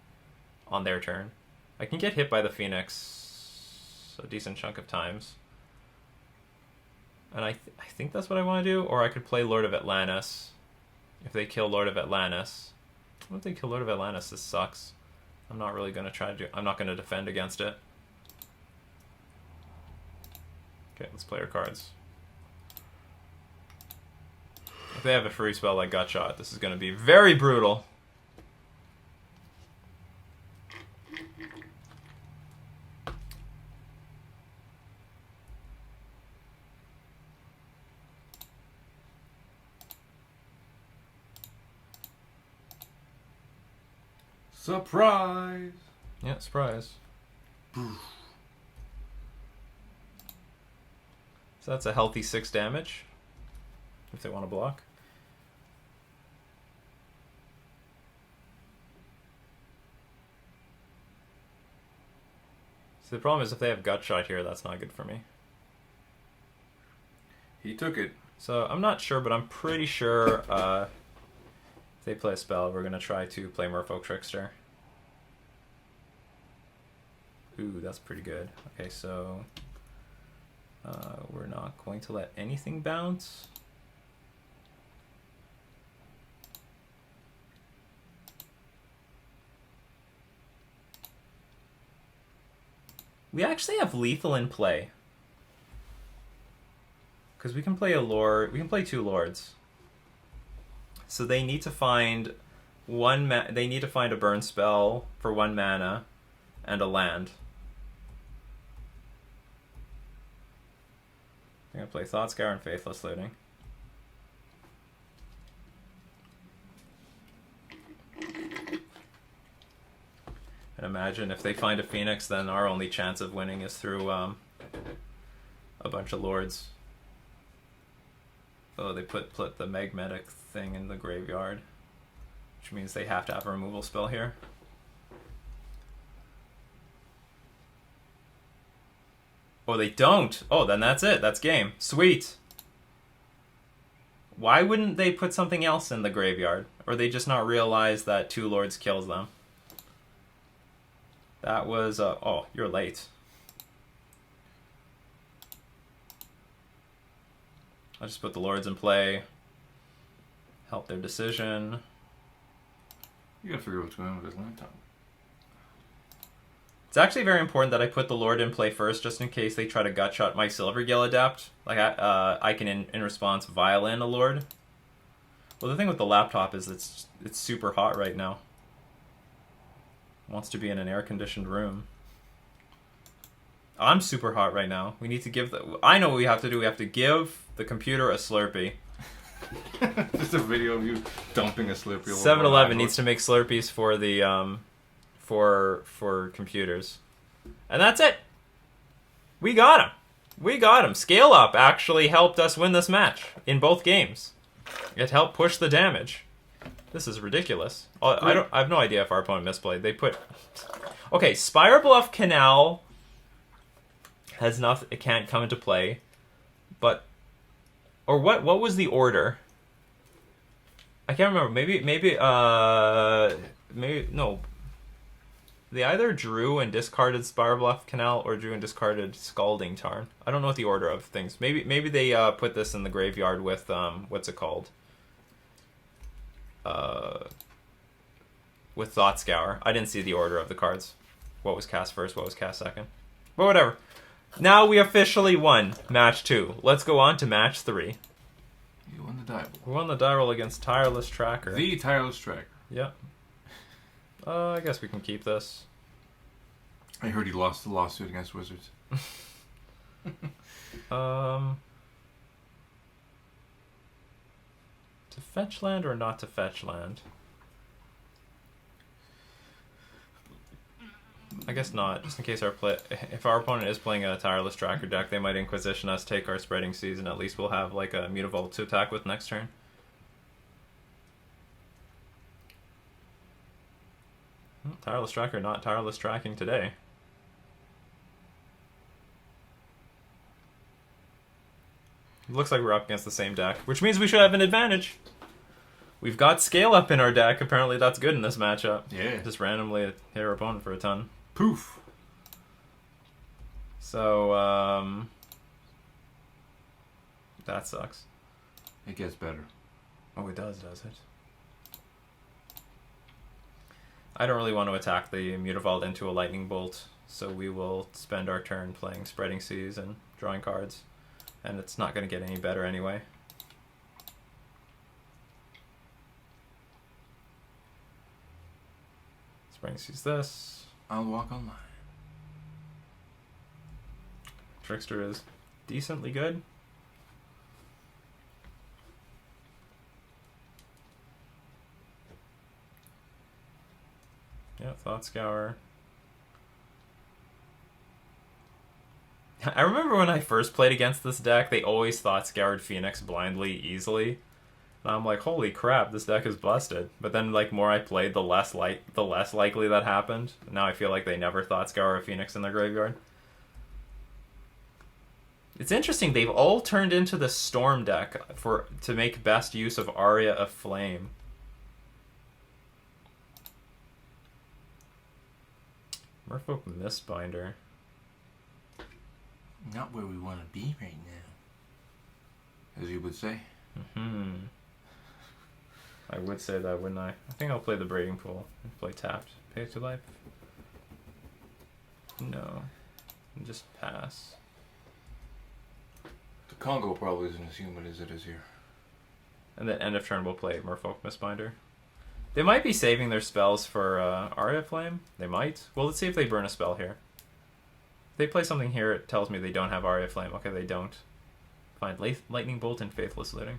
on their turn. I can get hit by the Phoenix a decent chunk of times. And I think that's what I want to do. Or I could play Lord of Atlantis. If they kill Lord of Atlantis. What if they kill Lord of Atlantis? This sucks. I'm not really going to try to do... I'm not going to defend against it. Okay, let's play our cards. If they have a free spell like Gutshot, this is going to be very brutal. Surprise! Yeah, surprise. So that's a healthy 6 damage. If they want to block. So the problem is if they have Gutshot here, that's not good for me. He took it. So I'm not sure, but I'm pretty sure if they play a spell, we're going to try to play Merfolk Trickster. Ooh, that's pretty good. Okay, so we're not going to let anything bounce. We actually have lethal in play. Because we can play a lord. We can play 2 lords. So they need to find they need to find a burn spell for 1 mana and a land. I'm gonna play Thoughtscour and Faithless Looting. And imagine if they find a Phoenix, then our only chance of winning is through a bunch of lords. Oh, they put the magnetic thing in the graveyard, which means they have to have a removal spell here. Oh, they don't. Oh, then that's it. That's game. Sweet. Why wouldn't they put something else in the graveyard? Or they just not realize that 2 lords kills them? That was... oh, you're late. I'll just put the lords in play. Help their decision. You gotta figure out what's going on with this land top. It's actually very important that I put the lord in play first, just in case they try to gutshot my Silvergill Adept. Like, I can, in response, violin a lord. Well, the thing with the laptop is it's super hot right now. It wants to be in an air-conditioned room. I'm super hot right now. We need to give the... I know what we have to do. We have to give the computer a Slurpee. Just a video of you dumping a Slurpee. 7-Eleven needs to make Slurpees for the... for computers. And that's it. We got him. We got him. Scale Up actually helped us win this match in both games. It helped push the damage. This is ridiculous. I have no idea if our opponent misplayed. They put... Okay, Spire Bluff Canal has nothing. It can't come into play. But... Or what was the order? I can't remember. Maybe no. They either drew and discarded Spire Bluff Canal or drew and discarded Scalding Tarn. I don't know what the order of things. Maybe they put this in the graveyard with what's it called? With Thoughtscour. I didn't see the order of the cards. What was cast first? What was cast second? But whatever. Now we officially won match 2. Let's go on to match 3. You won the die roll. We won the die roll against Tireless Tracker. The Tireless Tracker. Yep. I guess we can keep this. I heard he lost the lawsuit against Wizards. To fetch land or not to fetch land? I guess not, just in case if our opponent is playing a Tireless Tracker deck, they might Inquisition us, take our Spreading Seas, and at least we'll have like a Mutavault to attack with next turn. Tireless Tracker not tireless tracking today. Looks like we're up against the same deck, which means we should have an advantage. We've got Scale Up in our deck. Apparently that's good in this matchup. Yeah. Just randomly hit our opponent for a ton. Poof. So, that sucks. It gets better. Oh, it does it? I don't really want to attack the Mutavault into a Lightning Bolt, so we will spend our turn playing Spreading Seas and drawing cards. And it's not going to get any better anyway. Spreading Seas this. I'll walk online. Trickster is decently good. Yeah, Thoughtscour. I remember when I first played against this deck, they always Thoughtscoured Phoenix blindly, easily. And I'm like, holy crap, this deck is busted. But then, like, more I played, the less likely that happened. Now I feel like they never Thoughtscour a Phoenix in their graveyard. It's interesting, they've all turned into the Storm deck to make best use of Aria of Flame. Merfolk Mistbinder. Not where we want to be right now, as you would say. I would say that, wouldn't I? I think I'll play the Braiding Pool and play tapped. Pay 2 life? No. And just pass. The Congo probably isn't as humid as it is here. And then end of turn we'll play Merfolk Mistbinder. They might be saving their spells for Aria Flame. They might. Well, let's see if they burn a spell here. If they play something here, it tells me they don't have Aria Flame. Okay, they don't. Fine. Lightning Bolt and Faithless Looting.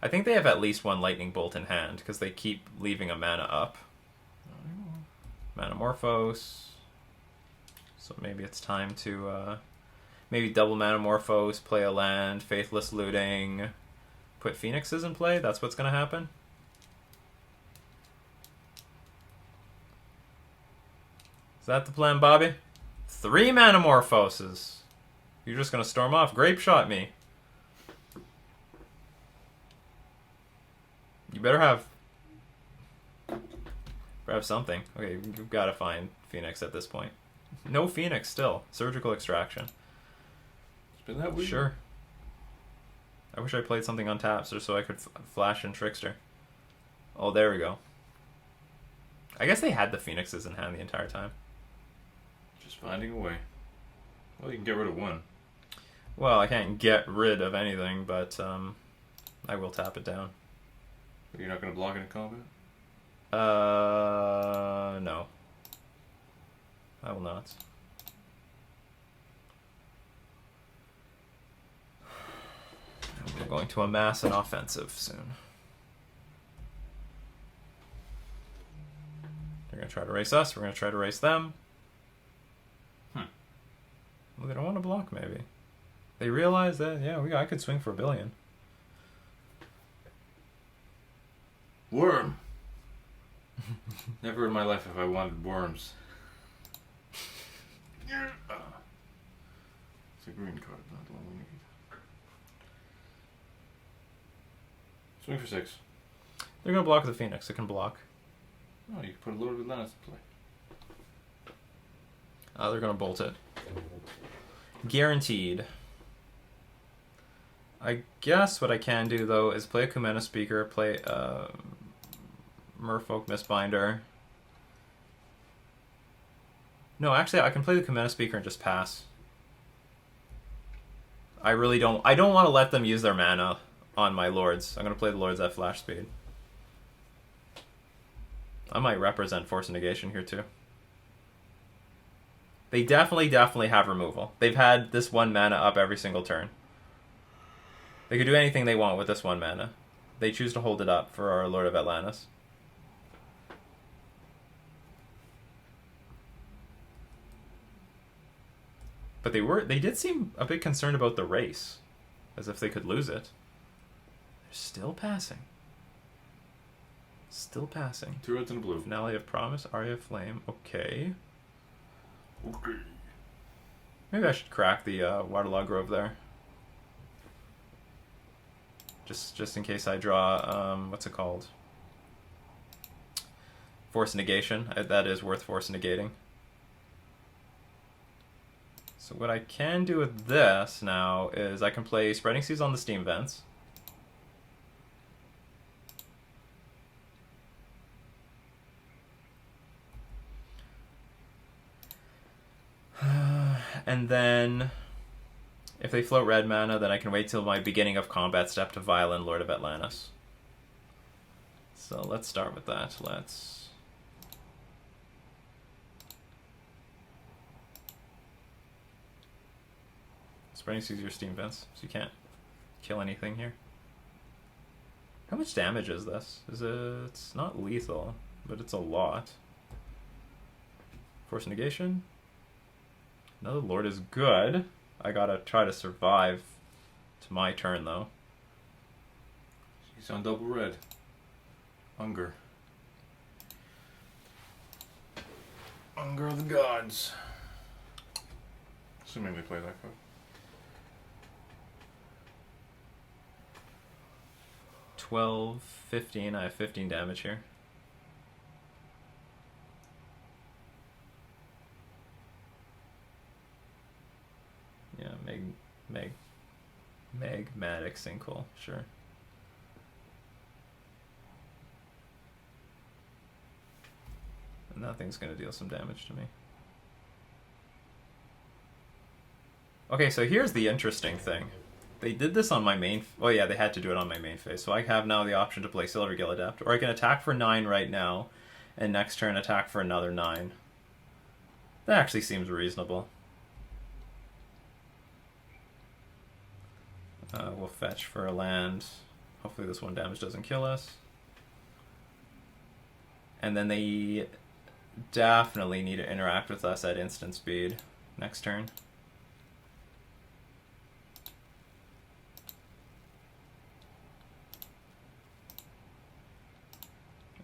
I think they have at least one Lightning Bolt in hand, because they keep leaving a mana up. Manamorphose. So maybe it's time to maybe double Manamorphose, play a land, Faithless Looting, put Phoenixes in play. That's what's going to happen. Is that the plan, Bobby? 3 Manamorphoses. You're just going to storm off. Grape shot me. You better have something. Okay, you've got to find Phoenix at this point. No Phoenix still. Surgical Extraction. It's been that weird. Sure. I wish I played something on taps just so I could flash in Trickster. Oh, there we go. I guess they had the Phoenixes in hand the entire time. Just finding a way. Well, you can get rid of one. Well, I can't get rid of anything, but I will tap it down. But you're not going to block it in combat? No. I will not. We're going to amass an offensive soon. They're going to try to race us. We're going to try to race them. Well, they don't want to block, maybe. They realize that, yeah, I could swing for $1 billion. Worm! Never in my life have I wanted worms. It's a green card, not the one we need. Swing for 6. They're going to block the Phoenix. It can block. Oh, you can put a Lord of Atlantis in play. They're going to bolt it. Guaranteed. I guess what I can do, though, is play a Kumena Speaker, play Merfolk Mistbinder. No, actually, I can play the Kumena Speaker and just pass. I really don't... I don't want to let them use their mana on my Lords. I'm going to play the Lords at flash speed. I might represent Force Negation here, too. They definitely have removal. They've had this 1 mana up every single turn. They could do anything they want with this 1 mana. They choose to hold it up for our Lord of Atlantis. But they did seem a bit concerned about the race. As if they could lose it. They're still passing. Still passing. 2 reds and a blue. Finale of Promise, Aria of Flame. Okay. Okay. Maybe I should crack the Waterlog Grove there. Just in case I draw, what's it called? Force Negation. That is worth Force Negating. So what I can do with this now is I can play Spreading Seas on the Steam Vents. And then, if they float red mana, then I can wait till my beginning of combat step to Violin Lord of Atlantis. So let's start with that. Let's... Spreading Seas your Steam Vents, so you can't kill anything here. How much damage is this? It's not lethal, but it's a lot. Force Negation. Another Lord is good. I gotta try to survive to my turn, though. She's on double red. Hunger. Hunger of the gods. Assuming they play that card. $12, $15. I have 15 damage here. Yeah, Magmatic Sinkhole, sure. And that thing's gonna deal some damage to me. Okay, so here's the interesting thing. They did this on my main... Oh yeah, they had to do it on my main phase. So I have now the option to play Silvergill Adept. Or I can attack for 9 right now, and next turn attack for another 9. That actually seems reasonable. We'll fetch for a land. Hopefully this 1 damage doesn't kill us. And then they definitely need to interact with us at instant speed next turn.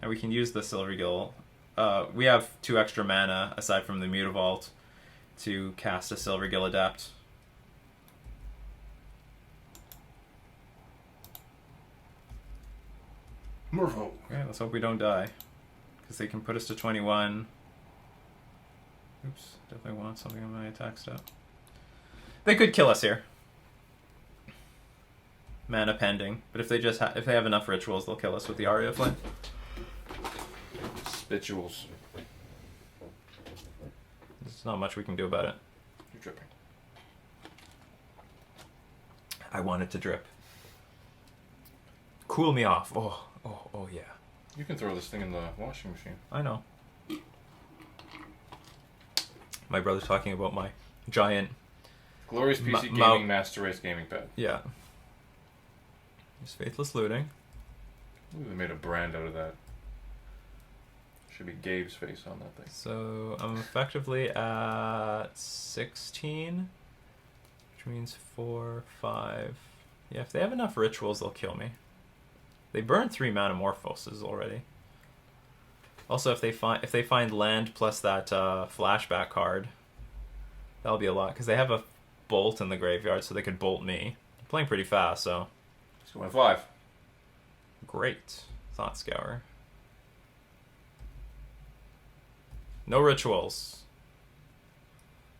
And we can use the Silvergill. We have 2 extra mana, aside from the Mutavault, to cast a Silvergill Adept. Merfolk. Okay, let's hope we don't die. Because they can put us to 21. Oops, definitely want something on my attack stat. They could kill us here. Mana pending. But if they just if they have enough rituals, they'll kill us with the Aria Flame. Spituals. There's not much we can do about it. You're dripping. I want it to drip. Cool me off. Oh yeah. You can throw this thing in the washing machine. I know. My brother's talking about my giant... Glorious PC Gaming Master Race gaming pad. Yeah. There's Faithless Looting. Ooh, they made a brand out of that. Should be Gabe's face on that thing. So I'm effectively at 16, which means 4, 5. Yeah, if they have enough rituals, they'll kill me. They burned 3 Manamorphoses already. Also, if they find land plus that flashback card, that'll be a lot because they have a bolt in the graveyard, so they could bolt me. They're playing pretty fast, so. Just going 5. Great. Thought Scour. No rituals.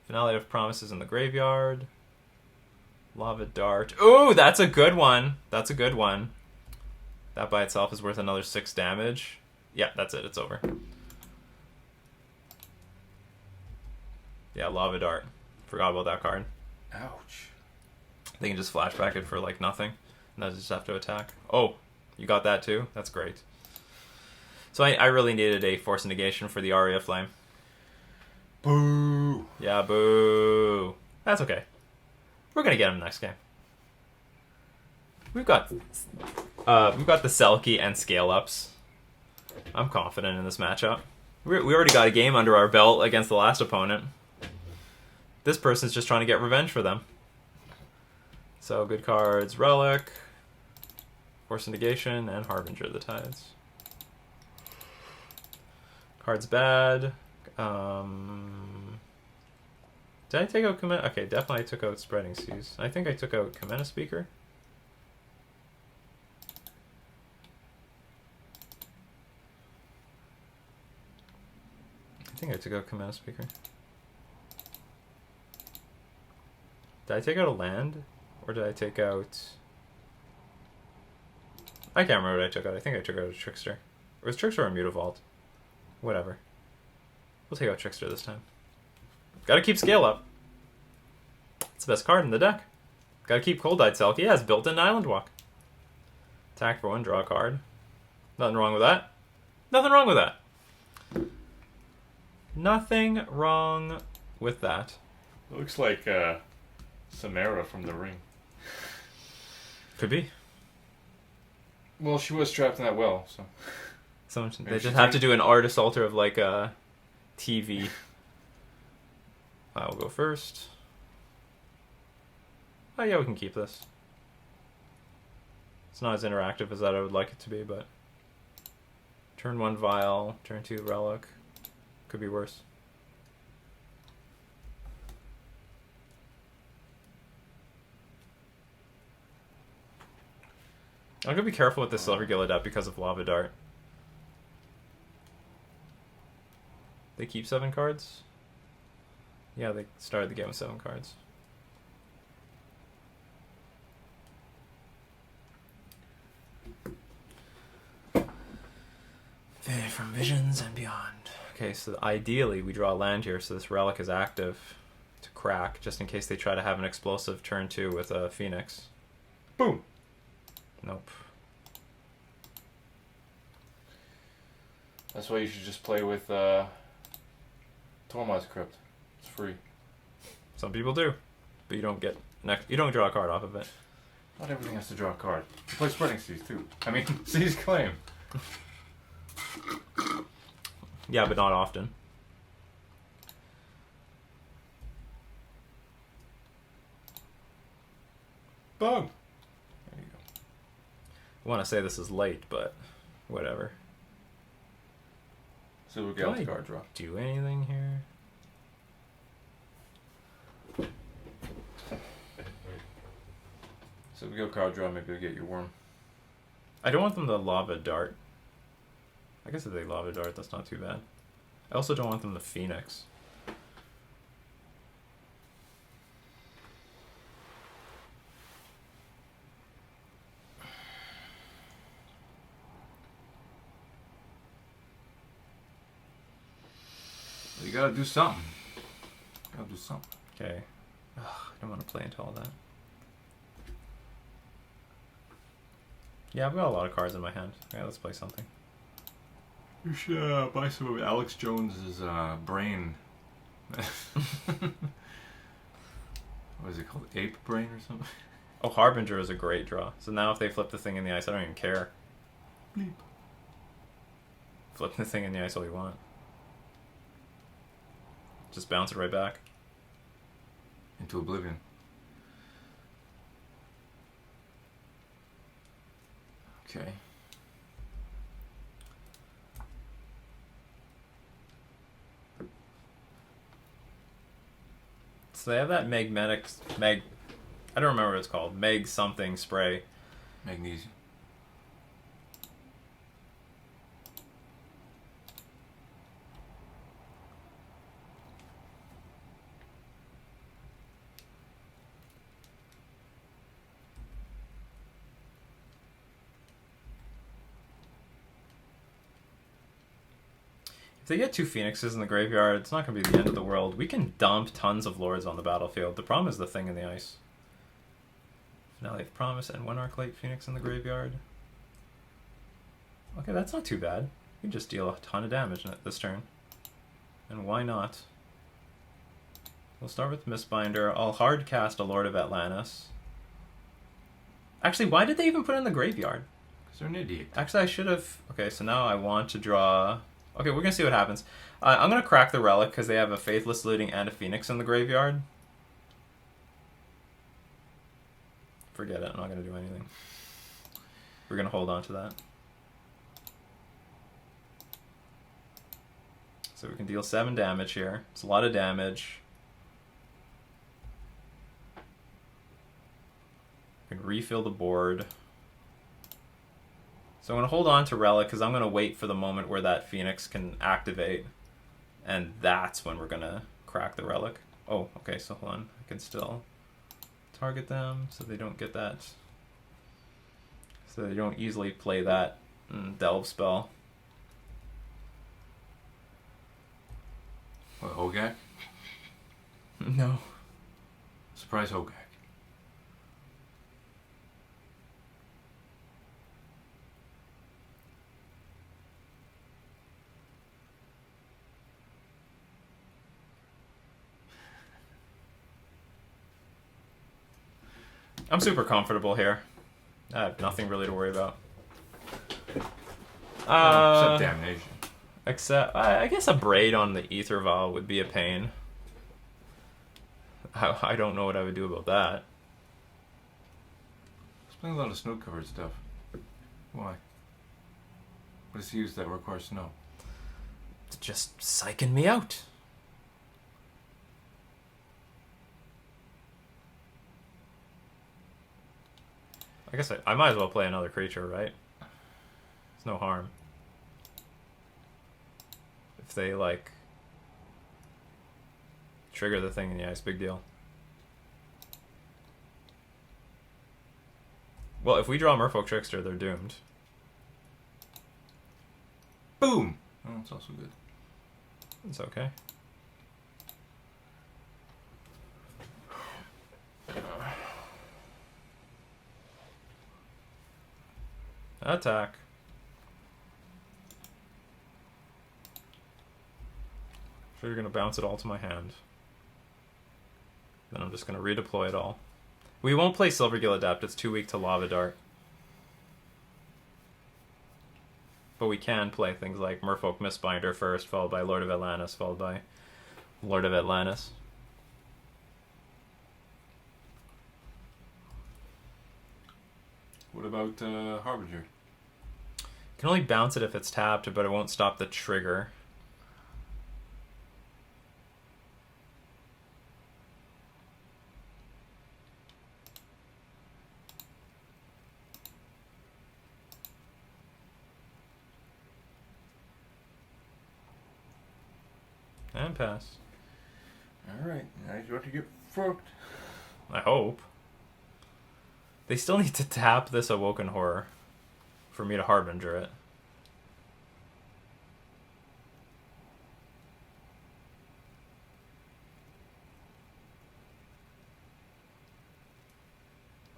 Finale of Promises in the graveyard. Lava Dart. Ooh, that's a good one. That's a good one. That by itself is worth another 6 damage. Yeah, that's it. It's over. Yeah, Lava Dart. Forgot about that card. Ouch. They can just flashback it for like nothing. And then just have to attack. Oh, you got that too? That's great. So I really needed a Force Negation for the Aria Flame. Boo! Yeah, boo. That's okay. We're gonna get him next game. We've got the Selkie and scale ups. I'm confident in this matchup. We already got a game under our belt against the last opponent. This person's just trying to get revenge for them. So good cards: Relic, Force Negation, and Harbinger of the Tides. Cards bad. Did I take out Command? Okay, definitely I took out Spreading Seas. I think I took out Commander Speaker. I think I took out Commander Speaker. Did I take out a land? Or did I take out... I can't remember what I took out. I think I took out a Trickster. Or was Trickster or a Mutavault? Whatever. We'll take out Trickster this time. Gotta keep scale up. It's the best card in the deck. Gotta keep Cold-Eyed Selkie. Yeah, it's built-in Island Walk. Attack for 1, draw a card. Nothing wrong with that. Nothing wrong with that. Nothing wrong with that. It looks like Samara from The Ring. Could be. Well, she was trapped in that well, so... They just have to do an artist altar of like a TV. I'll go first. Oh yeah, we can keep this. It's not as interactive as that I would like it to be, but... Turn 1 Vial, turn 2 Relic. Could be worse. I'm gonna be careful with the Silvergill Adept because of Lava Dart. They keep 7 cards? Yeah, they started the game with 7 cards. From Visions and Beyond. Okay, so ideally we draw a land here, so this Relic is active to crack, just in case they try to have an explosive turn 2 with a Phoenix. Boom. Nope. That's why you should just play with Tormod's Crypt. It's free. Some people do, but you don't get you don't draw a card off of it. Not everything has to draw a card. You play Spreading Seas too. I mean, Seas Claim. Yeah, but not often. Boom. There you go. I want to say this is late, but whatever. Silver Gale's card draw. Do anything here? So we go card draw, maybe you'll get your worm. I don't want them to lava dart. I guess if they lava dart, that's not too bad. I also don't want them to Phoenix. You gotta do something. Gotta do something. Okay. Ugh, I don't want to play into all that. Yeah, I've got a lot of cards in my hand. Yeah, let's play something. You should buy some of Alex Jones's brain. What is it called? Ape brain or something? Oh, Harbinger is a great draw. So now if they flip the thing in the ice, I don't even care. Bleep. Flip the thing in the ice all you want. Just bounce it right back. Into oblivion. Okay. So they have that I don't remember what it's called. Meg something spray. Magnesium. If they get 2 Phoenixes in the graveyard, it's not going to be the end of the world. We can dump tons of Lords on the battlefield. The problem is the thing in the ice. Now they've promised and 1 Arclight Phoenix in the graveyard. Okay, that's not too bad. We can just deal a ton of damage this turn. And why not? We'll start with Mistbinder. I'll hard cast a Lord of Atlantis. Actually, why did they even put it in the graveyard? Because they're an idiot. Actually, I should have... Okay, so now I want to draw... Okay, we're going to see what happens. I'm going to crack the Relic because they have a Faithless Looting and a Phoenix in the graveyard. Forget it, I'm not going to do anything. We're going to hold on to that. So we can deal 7 damage here. It's a lot of damage. We can refill the board. So I'm going to hold on to Relic because I'm going to wait for the moment where that Phoenix can activate. And that's when we're going to crack the Relic. Oh, okay, so hold on. I can still target them so they don't get that. So they don't easily play that Delve spell. What, Hogak? No. Surprise Hogak. I'm super comfortable here. I have nothing really to worry about. Except Damnation. Except, I guess a Braid on the Ether Vial would be a pain. I don't know what I would do about that. He's playing a lot of snow-covered stuff. Why? What does he use that requires snow? It's just psyching me out. I guess I might as well play another creature, right? There's no harm. If they, like, trigger the thing in the ice, big deal. Well, if we draw Merfolk Trickster, they're doomed. Boom! Oh, that's also good. It's okay. Attack. Sure, you're gonna bounce it all to my hand. Then I'm just gonna redeploy it all. We won't play Silvergill Adept, it's too weak to Lava Dart. But we can play things like Merfolk Mistbinder first, followed by Lord of Atlantis, followed by Lord of Atlantis. What about Harbinger? Can only bounce it if it's tapped, but it won't stop the trigger. And pass. Alright, now you want to get fucked. I hope. They still need to tap this Awoken Horror for me to Harbinger it.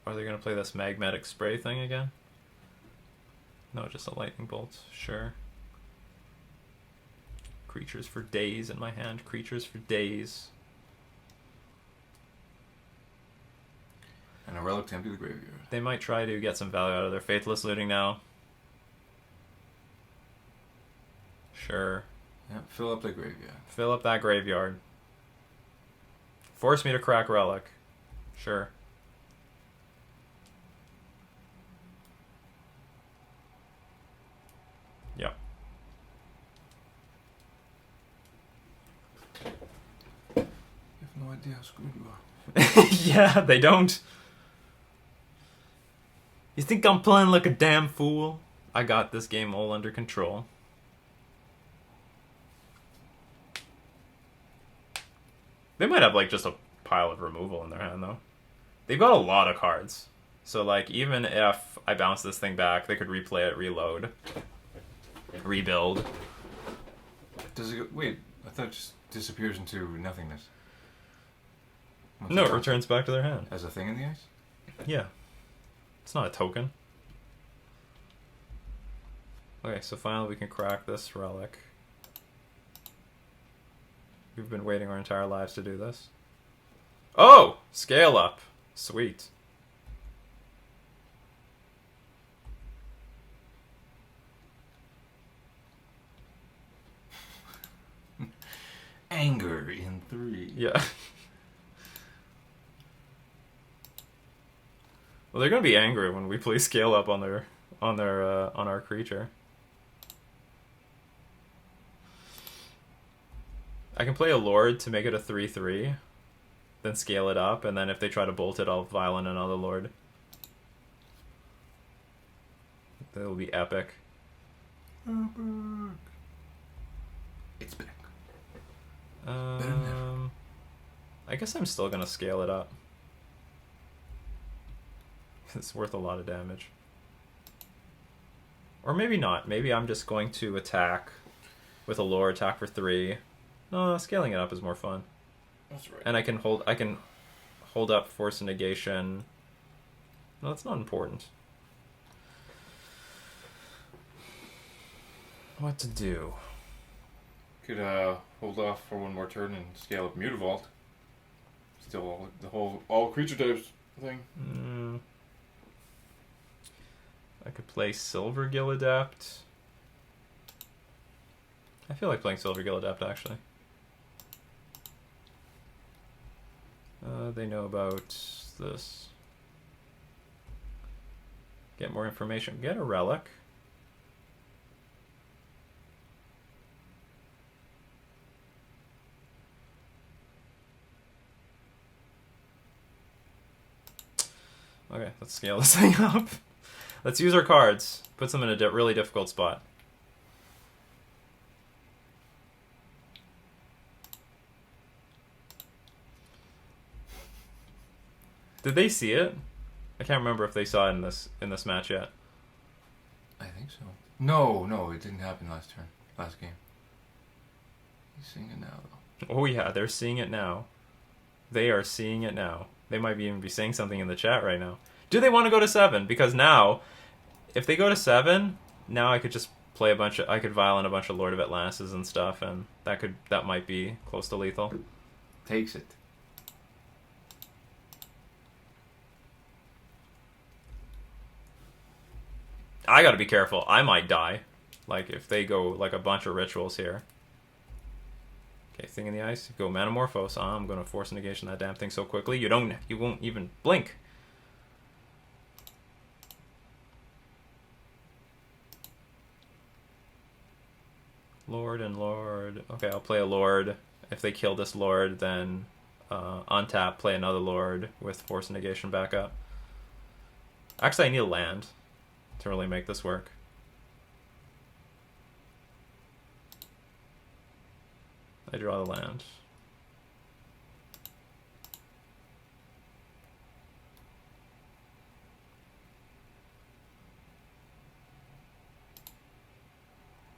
Are they going to play this Magmatic Spray thing again? No, just a Lightning Bolt. Sure. Creatures for days in my hand. Creatures for days. And a relic to empty the graveyard. They might try to get some value out of their Faithless Looting now. Sure. Yep, fill up the graveyard. Fill up that graveyard. Force me to crack Relic. Sure. Yep. You have no idea how screwed you are. Yeah, they don't. You think I'm playing like a damn fool? I got this game all under control. They might have like just a pile of removal in their hand though. They've got a lot of cards. So like even if I bounce this thing back, they could replay it, reload, rebuild. Does it go, wait, I thought it just disappears into nothingness. No, it returns back to their hand. As a thing in the ice? Yeah. It's not a token. Okay, so finally we can crack this relic. We've been waiting our entire lives to do this. Oh! Scale up. Sweet. Anger in 3. Yeah. Well, they're gonna be angry when we play scale up on our creature. I can play a Lord to make it a 3/3, then scale it up, and then if they try to bolt it, I'll violent another Lord. That'll be epic. Epic. It's back. I guess I'm still gonna scale it up. It's worth a lot of damage. Or maybe not. Maybe I'm just going to attack with a lore, attack for 3. No, scaling it up is more fun. That's right. And I can hold up Force and Negation. No, that's not important. What to do? Could hold off for one more turn and scale up Mutavault. Still all creature types thing. I could play Silvergill Adept. I feel like playing Silvergill Adept, actually. They know about this. Get more information. Get a relic. Okay, let's scale this thing up. Let's use our cards. Puts them in a really difficult spot. Did they see it? I can't remember if they saw it in this match yet. I think so. No, it didn't happen last game. He's seeing it now, though. Oh yeah, they're seeing it now. They are seeing it now. They might even be saying something in the chat right now. Do they want to go to 7? Because now, if they go to 7, now I could just play a bunch of... I could violent a bunch of Lord of Atlantis and stuff, and that might be close to lethal. Takes it. I gotta be careful. I might die. Like, if they go, like, a bunch of rituals here. Okay, Thing in the Ice. Go Manamorphose. I'm gonna force negation that damn thing so quickly. You won't even blink. Lord and Lord. Okay, I'll play a Lord. If they kill this Lord, then untap, play another Lord with force negation back up. Actually, I need a land to really make this work. I draw the land.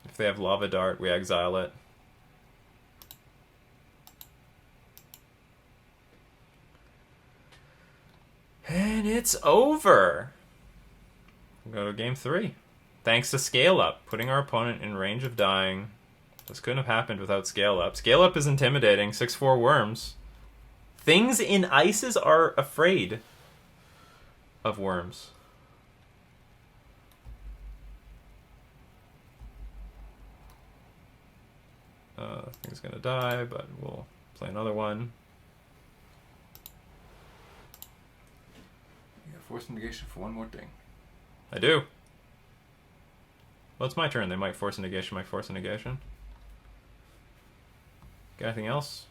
If they have Lava Dart, we exile it. And it's over! We'll go to game 3. Thanks to Scale Up, putting our opponent in range of dying. This couldn't have happened without Scale Up. Scale Up is intimidating. 6/4 worms. Things in ices are afraid of worms. Thing's gonna die, but we'll play another one. You got force negation for one more thing. I do. Well, it's my turn. They might force a negation, might force a negation. Got anything else?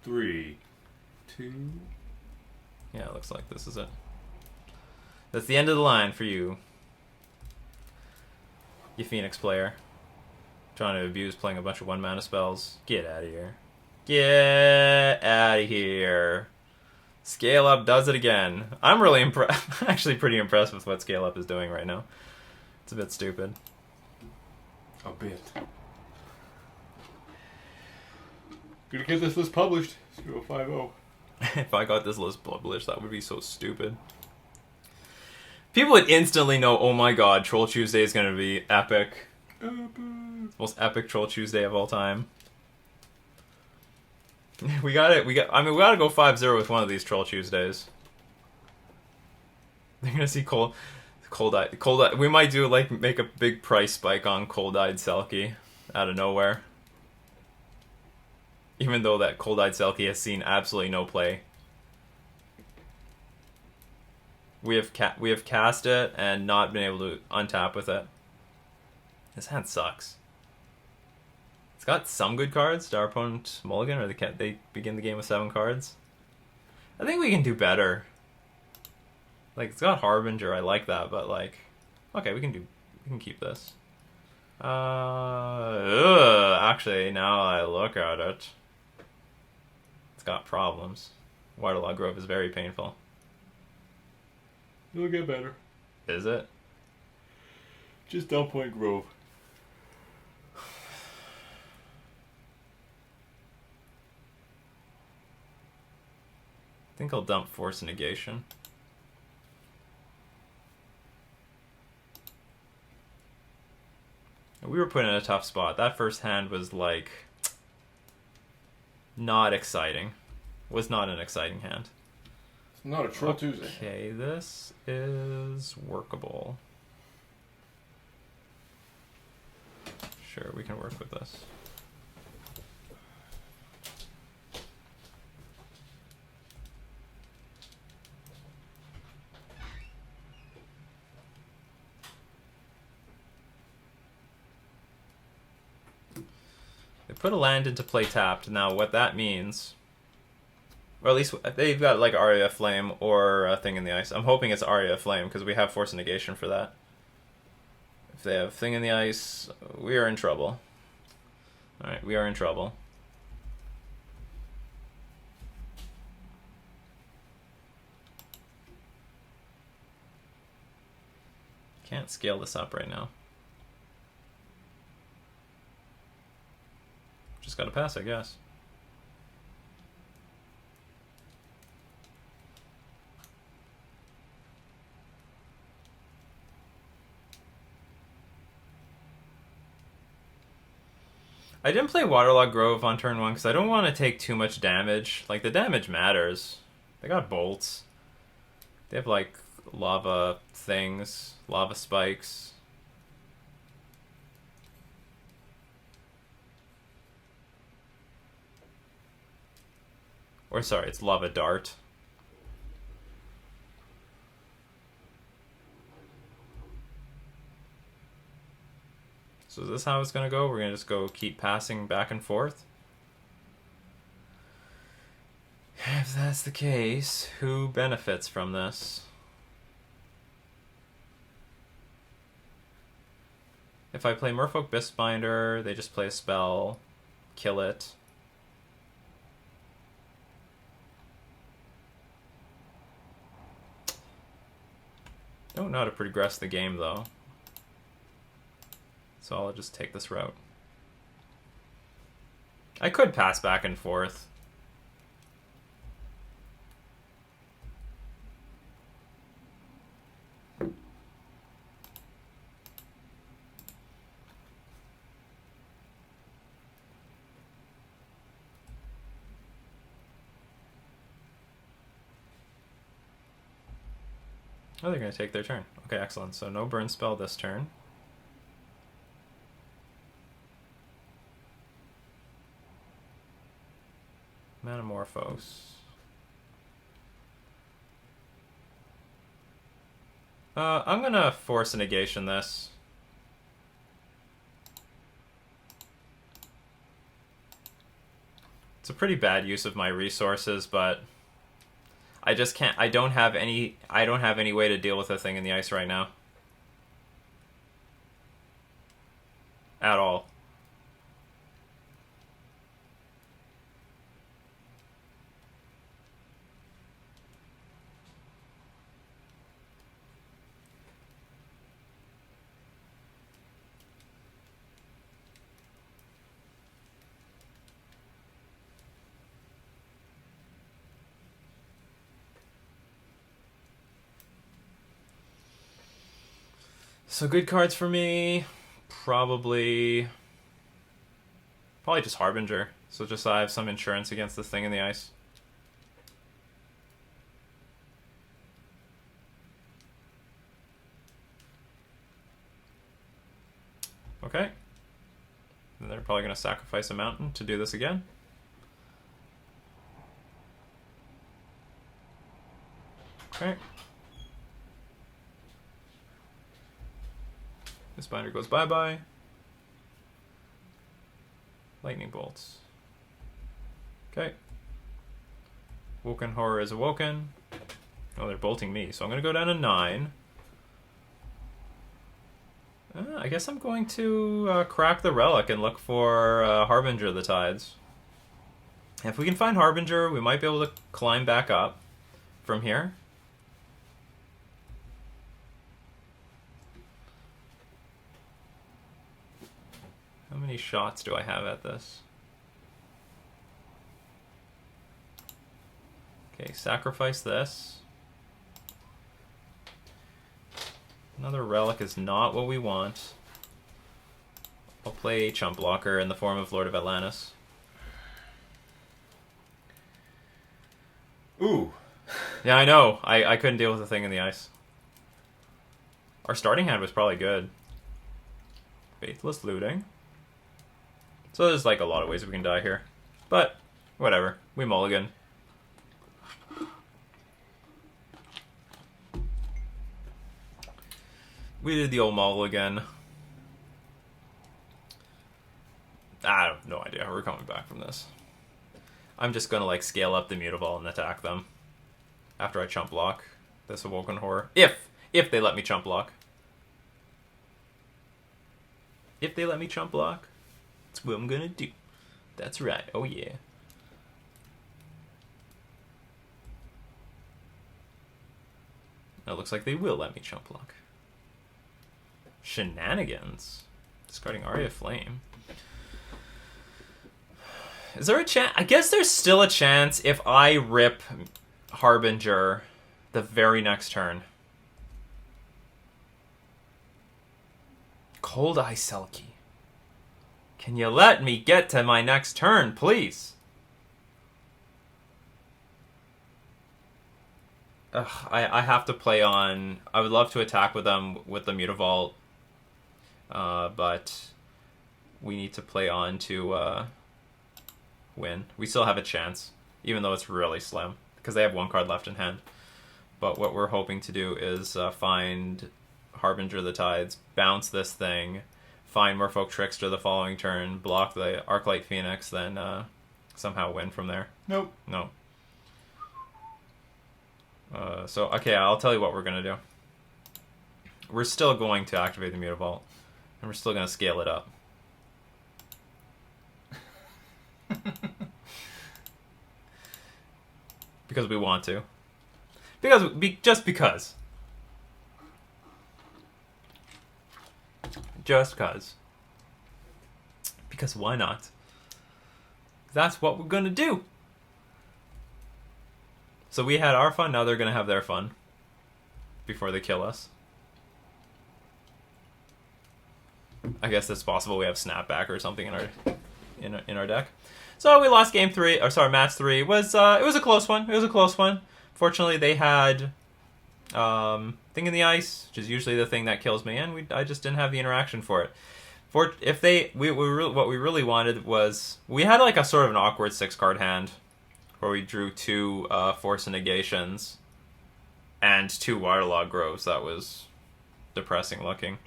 Three, two. Yeah, it looks like this is it. That's the end of the line for you. You Phoenix player. Trying to abuse playing a bunch of 1-mana spells. Get out of here. Get out of here. Scale Up does it again. I'm really impressed. I'm actually pretty impressed with what Scale Up is doing right now. It's a bit stupid. A bit. Gonna get this list published. 050. If I got this list published, that would be so stupid. People would instantly know, oh my god, Troll Tuesday is gonna be epic. Most epic Troll Tuesday of all time. We gotta go 5-0 with one of these Troll Tuesdays. They're gonna see Cold-Eyed. We might do, like, make a big price spike on Cold-Eyed Selkie out of nowhere. Even though that Cold-Eyed Selkie has seen absolutely no play. We have cast it and not been able to untap with it. This hand sucks. It's got some good cards. Did our opponent mulligan, or they begin the game with 7 cards? I think we can do better. Like, it's got Harbinger, I like that, but like, okay, we can keep this. Actually, now I look at it, it's got problems. Waterlog Grove is very painful. It'll get better. Is it? Just Down Point Grove. I think I'll dump Force Negation. We were put in a tough spot. That first hand was like not exciting. Was not an exciting hand. It's not a Troll Tuesday. Okay, this is workable. Sure, we can work with this. They put a land into play tapped. Now, what that means, or at least they've got like Aria of Flame or a Thing in the Ice. I'm hoping it's Aria of Flame because we have Force of Negation for that. If they have Thing in the Ice, we are in trouble. Alright, we are in trouble. Can't scale this up right now. Just gotta pass, I guess. I didn't play Waterlogged Grove on turn 1 because I don't want to take too much damage. Like, the damage matters. They got bolts. They have, like, lava things, lava spikes. Or, sorry, it's lava dart. So is this how it's going to go? We're going to just go keep passing back and forth? If that's the case, who benefits from this? If I play Merfolk Beastbinder, they just play a spell, kill it. Don't know how to progress the game, though. So I'll just take this route. I could pass back and forth. Oh, they're going to take their turn. Okay, excellent. So no burn spell this turn. Manamorphose. I'm going to force a negation this. It's a pretty bad use of my resources, but I just can't. I don't have any way to deal with a thing in the ice right now. At all. So good cards for me, probably just Harbinger. So just so I have some insurance against this thing in the ice. Okay. And they're probably going to sacrifice a mountain to do this again. Okay. This binder goes bye-bye. Lightning bolts. Okay. Woken Horror is awoken. Oh, they're bolting me, so I'm going to go down to 9. I guess I'm going to crack the Relic and look for Harbinger of the Tides. If we can find Harbinger, we might be able to climb back up from here. How many shots do I have at this? Okay, sacrifice this. Another relic is not what we want. I'll play a chump blocker in the form of Lord of Atlantis. Ooh. Yeah, I know. I couldn't deal with the thing in the ice. Our starting hand was probably good. Faithless Looting. So there's like a lot of ways we can die here. But, whatever. We mulligan. We did the old mulligan. I have no idea. We're coming back from this. I'm just gonna like scale up the Mutavault and attack them. After I chump block this Awoken Horror. If they let me chump block. If they let me chump block. That's what I'm gonna do. That's right. Oh yeah. It looks like they will let me chump block. Shenanigans. Discarding Aria Flame. Is there a chance? I guess there's still a chance if I rip Harbinger the very next turn. Cold-Eyed Selkie. Can you let me get to my next turn, please? Ugh, I have to play on... I would love to attack with them with the Mutavault. But we need to play on to win. We still have a chance, even though it's really slim, because they have one card left in hand. But what we're hoping to do is find Harbinger of the Tides, bounce this thing, find Merfolk Trickster the following turn, block the Arclight Phoenix, then somehow win from there. Nope. No. So, okay, I'll tell you what we're going to do. We're still going to activate the Mutavault, and we're still going to scale it up. Because we want to. Just because. Just cause. Because why not? That's what we're gonna do. So we had our fun, now they're gonna have their fun. Before they kill us. I guess it's possible we have Snapback or something in our deck. So we lost game 3, or sorry, match 3. It was a close one. It was a close one. Fortunately, they had Thing in the Ice, which is usually the thing that kills me, and I just didn't have the interaction for it. What we really wanted was, we had like a sort of an awkward 6-card hand where we drew 2 Force and Negations and 2 Waterlog Groves. That was depressing looking.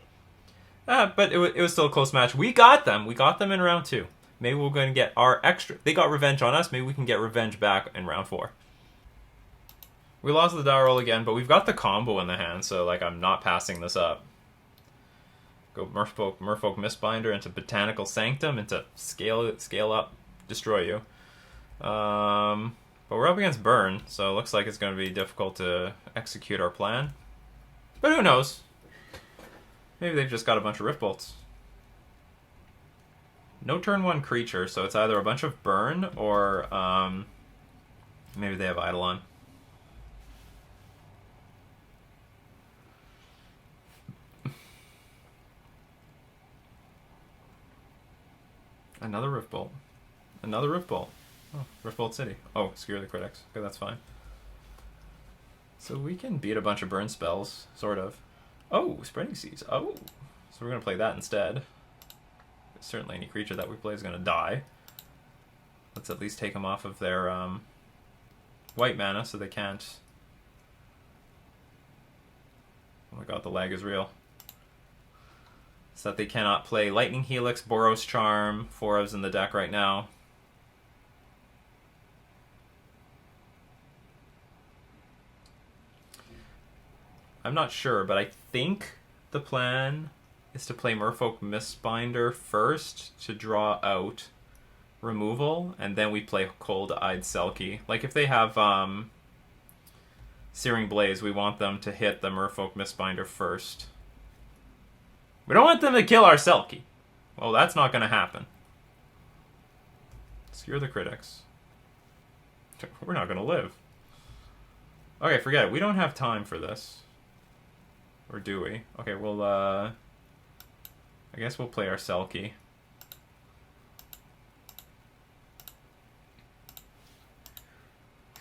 But it was still a close match. We got them. We got them in round 2. Maybe we're going to get our extra... They got revenge on us. Maybe we can get revenge back in round 4. We lost the die roll again, but we've got the combo in the hand, so like I'm not passing this up. Go Merfolk Mistbinder into Botanical Sanctum, into scale up, destroy you. But we're up against Burn, so it looks like it's going to be difficult to execute our plan. But who knows? Maybe they've just got a bunch of Rift Bolts. No turn 1 creature, so it's either a bunch of Burn or maybe they have Eidolon. Another Rift Bolt. Another Rift Bolt. Oh, Rift Bolt City. Oh, Skewer the Critics. Okay, that's fine. So we can beat a bunch of burn spells, sort of. Oh, Spreading Seas. Oh. So we're going to play that instead. Certainly any creature that we play is going to die. Let's at least take them off of their white mana so they can't... Oh my god, the lag is real. So that they cannot play Lightning Helix, Boros Charm, 4 ofs in the deck right now. I'm not sure, but I think the plan is to play Merfolk Mistbinder first to draw out removal, and then we play Cold-Eyed Selkie. Like if they have Searing Blaze, we want them to hit the Merfolk Mistbinder first. We don't want them to kill our Selkie. Well, that's not going to happen. Skewer the Critics. We're not going to live. Okay, forget it. We don't have time for this. Or do we? Okay, well, I guess we'll play our Selkie.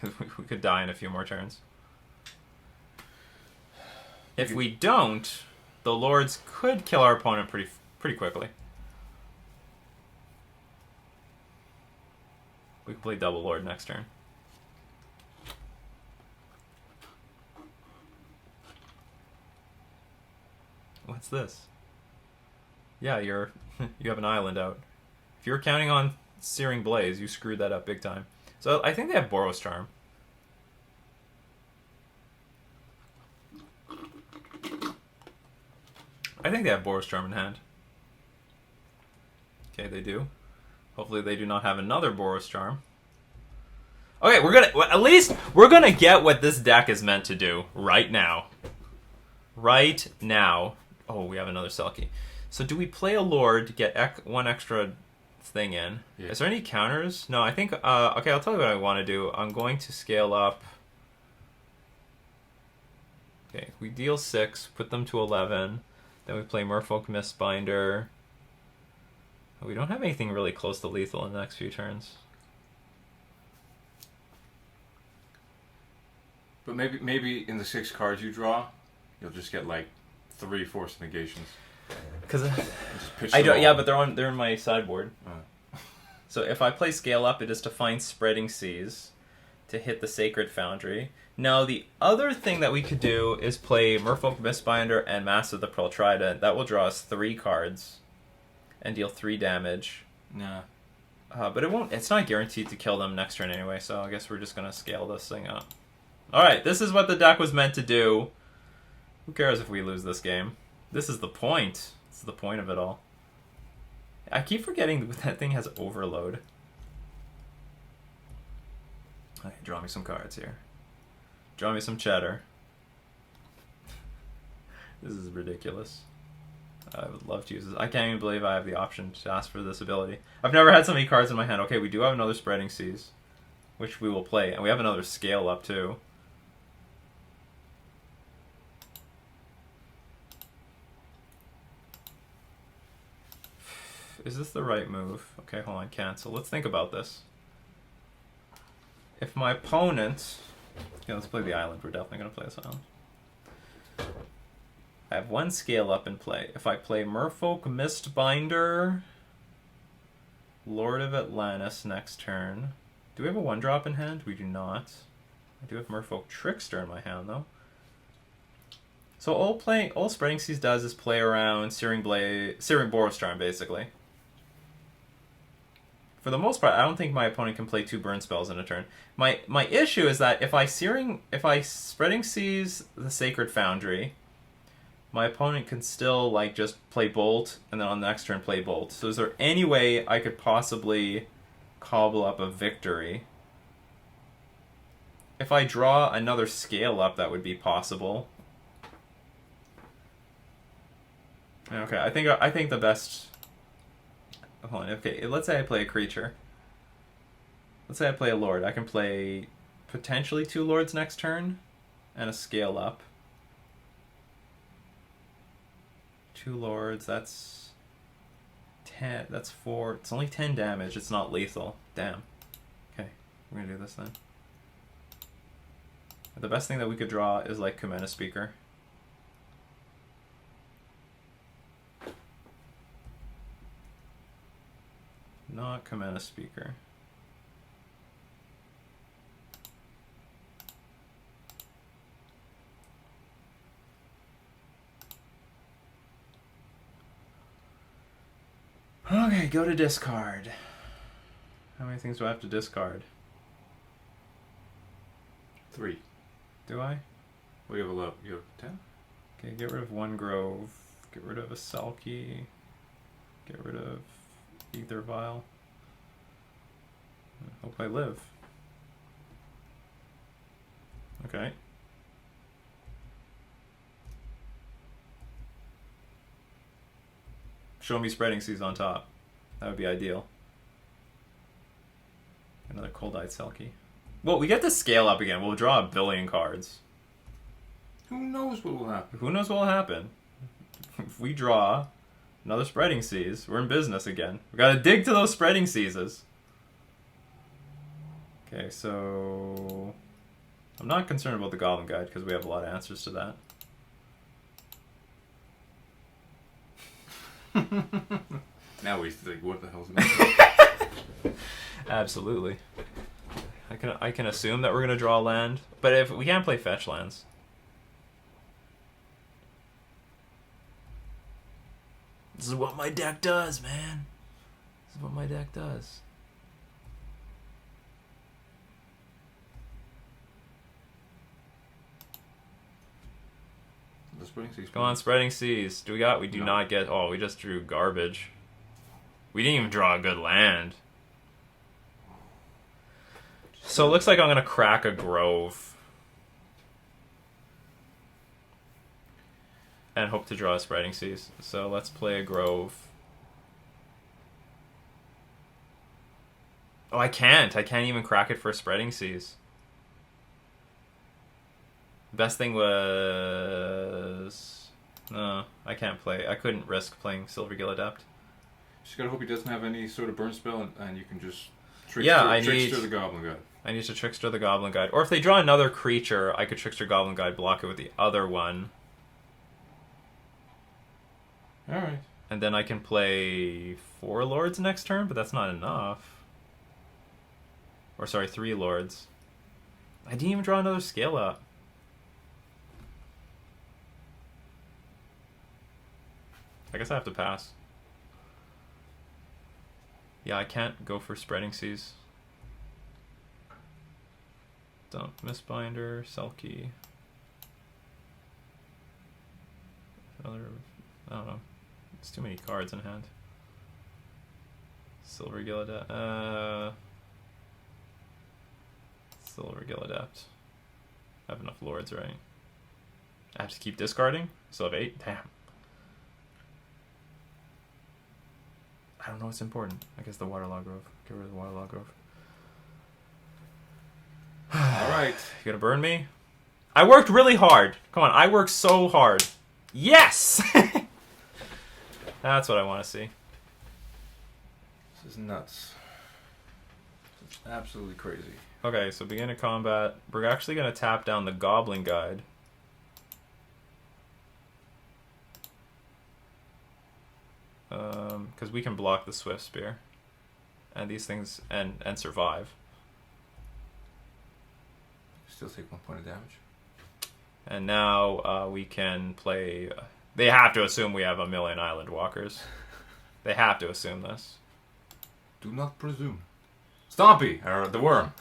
We could die in a few more turns. If we don't, the Lords could kill our opponent pretty quickly. We can play Double Lord next turn. What's this? Yeah, you have an island out. If you're counting on Searing Blaze, you screwed that up big time. So I think they have Boros Charm. I think they have Boros Charm in hand. Okay, they do. Hopefully they do not have another Boros Charm. Okay, at least we're gonna get what this deck is meant to do right now. Right now. Oh, we have another Selkie. So do we play a Lord to get 1 extra thing in. Yeah. Is there any counters? No, I think... okay, I'll tell you what I want to do. I'm going to scale up... Okay, we deal 6, put them to 11. Then we play Merfolk Mistbinder. We don't have anything really close to lethal in the next few turns. But maybe in the 6 cards you draw, you'll just get like 3 forced negations. Because I don't. Yeah, but they're in my sideboard. Oh. So if I play Scale Up, it is to find Spreading Seas to hit the Sacred Foundry. Now the other thing that we could do is play Merfolk Mistbinder and Mass of the Pearl Trident. That will draw us 3 cards and deal 3 damage. Nah. But it won't. It's not guaranteed to kill them next turn anyway. So I guess we're just gonna scale this thing up. All right, this is what the deck was meant to do. Who cares if we lose this game? This is the point. This is the point of it all. I keep forgetting that thing has overload. Okay, draw me some cards here. Draw me some cheddar. This is ridiculous. I would love to use this. I can't even believe I have the option to ask for this ability. I've never had so many cards in my hand. Okay, we do have another Spreading Seas, which we will play. And we have another Scale Up, too. Is this the right move? Okay, hold on, cancel. Let's think about this. If my opponent... Yeah, let's play the island. We're definitely going to play this island. I have 1 Scale Up in play. If I play Merfolk Mistbinder, Lord of Atlantis next turn. Do we have a 1-drop in hand? We do not. I do have Merfolk Trickster in my hand, though. So all Spreading Seas does is play around Searing Boros Charm, basically. For the most part, I don't think my opponent can play 2 burn spells in a turn. My issue is that if I Spreading Seas the Sacred Foundry, my opponent can still like just play Bolt and then on the next turn play Bolt. So is there any way I could possibly cobble up a victory? If I draw another Scale Up, that would be possible. Okay, I think the best. Hold on. Okay, let's say I play a creature. Let's say I play a Lord. I can play potentially 2 Lords next turn and a Scale Up. 2 Lords, that's 10, that's 4. It's only 10 damage. It's not lethal. Damn. Okay, we're gonna do this then. The best thing that we could draw is like Kumena Speaker. Not Kumena Speaker. Okay, go to discard. How many things do I have to discard? 3. Do I? Well, you have 10? Okay, get rid of 1 Grove. Get rid of a Selkie. Get rid of Ether Vial. Hope I live. Okay. Show me Spreading Seas on top. That would be ideal. Another Cold-Eyed Selkie. Well, we get to Scale Up again. We'll draw 1 billion cards. Who knows what will happen? Who knows what will happen? If we draw another Spreading Seas, we're in business again. We gotta dig to those Spreading Seas. Okay, so... I'm not concerned about the Goblin Guide because we have a lot of answers to that. Now we think, what the hell's going on? Absolutely. I can assume that we're gonna draw land, but if we can't play fetch lands. This is what my deck does, man. This is what my deck does. The Spreading Seas. Go on, Spreading Seas. Do we got? We do No. not get. Oh, we just drew garbage. We didn't even draw a good land. So it looks like I'm gonna crack a Grove. And hope to draw a Spreading Seas. So let's play a Grove. Oh, I can't. I can't even crack it for Spreading Seas. Best thing was... No, I can't play. I couldn't risk playing Silvergill Adept. Just gotta hope he doesn't have any sort of burn spell, and you can just Trickster the Goblin Guide. I need to Trickster the Goblin Guide. Or if they draw another creature, I could Trickster Goblin Guide, block it with the other one. Alright. And then I can play 4 Lords next turn, but that's not enough. Or sorry, 3 Lords. I didn't even draw another Scale Up. I guess I have to pass. Yeah, I can't go for Spreading Seas. Dump Mistbinder, Selkie. Another, I don't know. It's too many cards in hand. Silvergill Adept. Silvergill Adept. I have enough Lords, right? I have to keep discarding? Still have 8? Damn. I don't know what's important. I guess the Waterlog Grove. Get rid of the Waterlog Grove. Alright. You gonna burn me? I worked really hard. Come on, I worked so hard. Yes! That's what I want to see. This is nuts. It's absolutely crazy. Okay, so begin a combat. We're actually gonna tap down the Goblin Guide. Because we can block the Swift Spear. And these things, and survive. Still take 1 point of damage. And now we can play... they have to assume we have a million Island Walkers. They have to assume this. Do not presume. Stompy! Or the worm.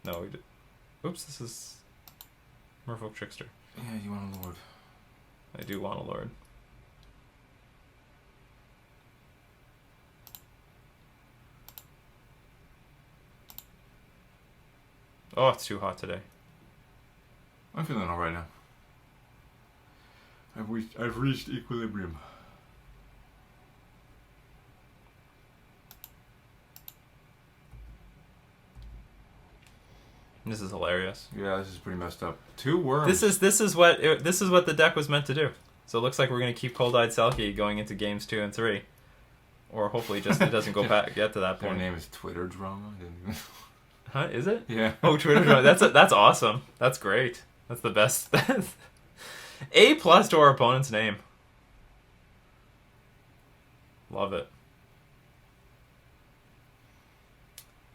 No, we did... Oops, this is... Merfolk Trickster. Yeah, you want a lord. I do want a Lord. Oh, it's too hot today. I'm feeling alright now. I've reached equilibrium. This is hilarious. Yeah, this is pretty messed up. 2 worms. This is what the deck was meant to do. So it looks like we're gonna keep Cold-Eyed Selkie going into games 2 and 3, or hopefully just it doesn't go back get to that Their point. name is Twitter Drama. Huh? Is it? Yeah. Oh, Twitter drama. That's awesome. That's great. That's the best. A+ to our opponent's name. Love it.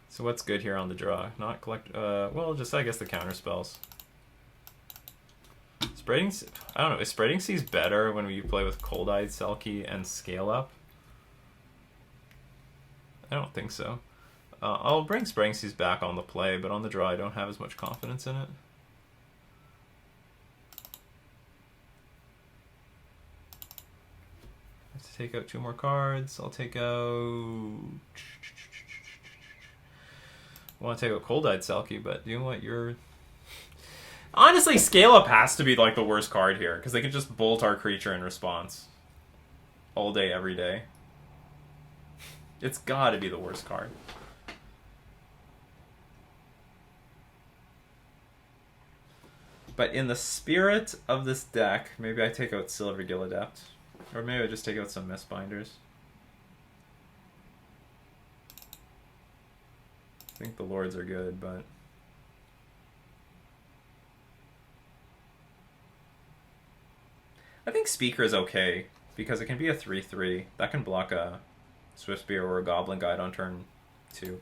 So what's good here on the draw? Not collect... well, just I guess the counter spells. Spreading... I don't know. Is Spreading Seas better when we play with Cold-Eyed Selkie and Scale Up? I don't think so. I'll bring Spreading Seas back on the play, but on the draw I don't have as much confidence in it. I have to take out 2 more cards. I'll take out... I want to take out Cold-Eyed Selkie, but you know what? You're... Honestly, Scale Up has to be like the worst card here, because they can just bolt our creature in response. All day, every day. It's gotta be the worst card. But in the spirit of this deck, maybe I take out Silvergill Adept. Or maybe I just take out some Mistbinders. I think the Lords are good, but... I think Speaker is okay, because it can be a 3/3. That can block a Swift Spear or a Goblin Guide on turn 2.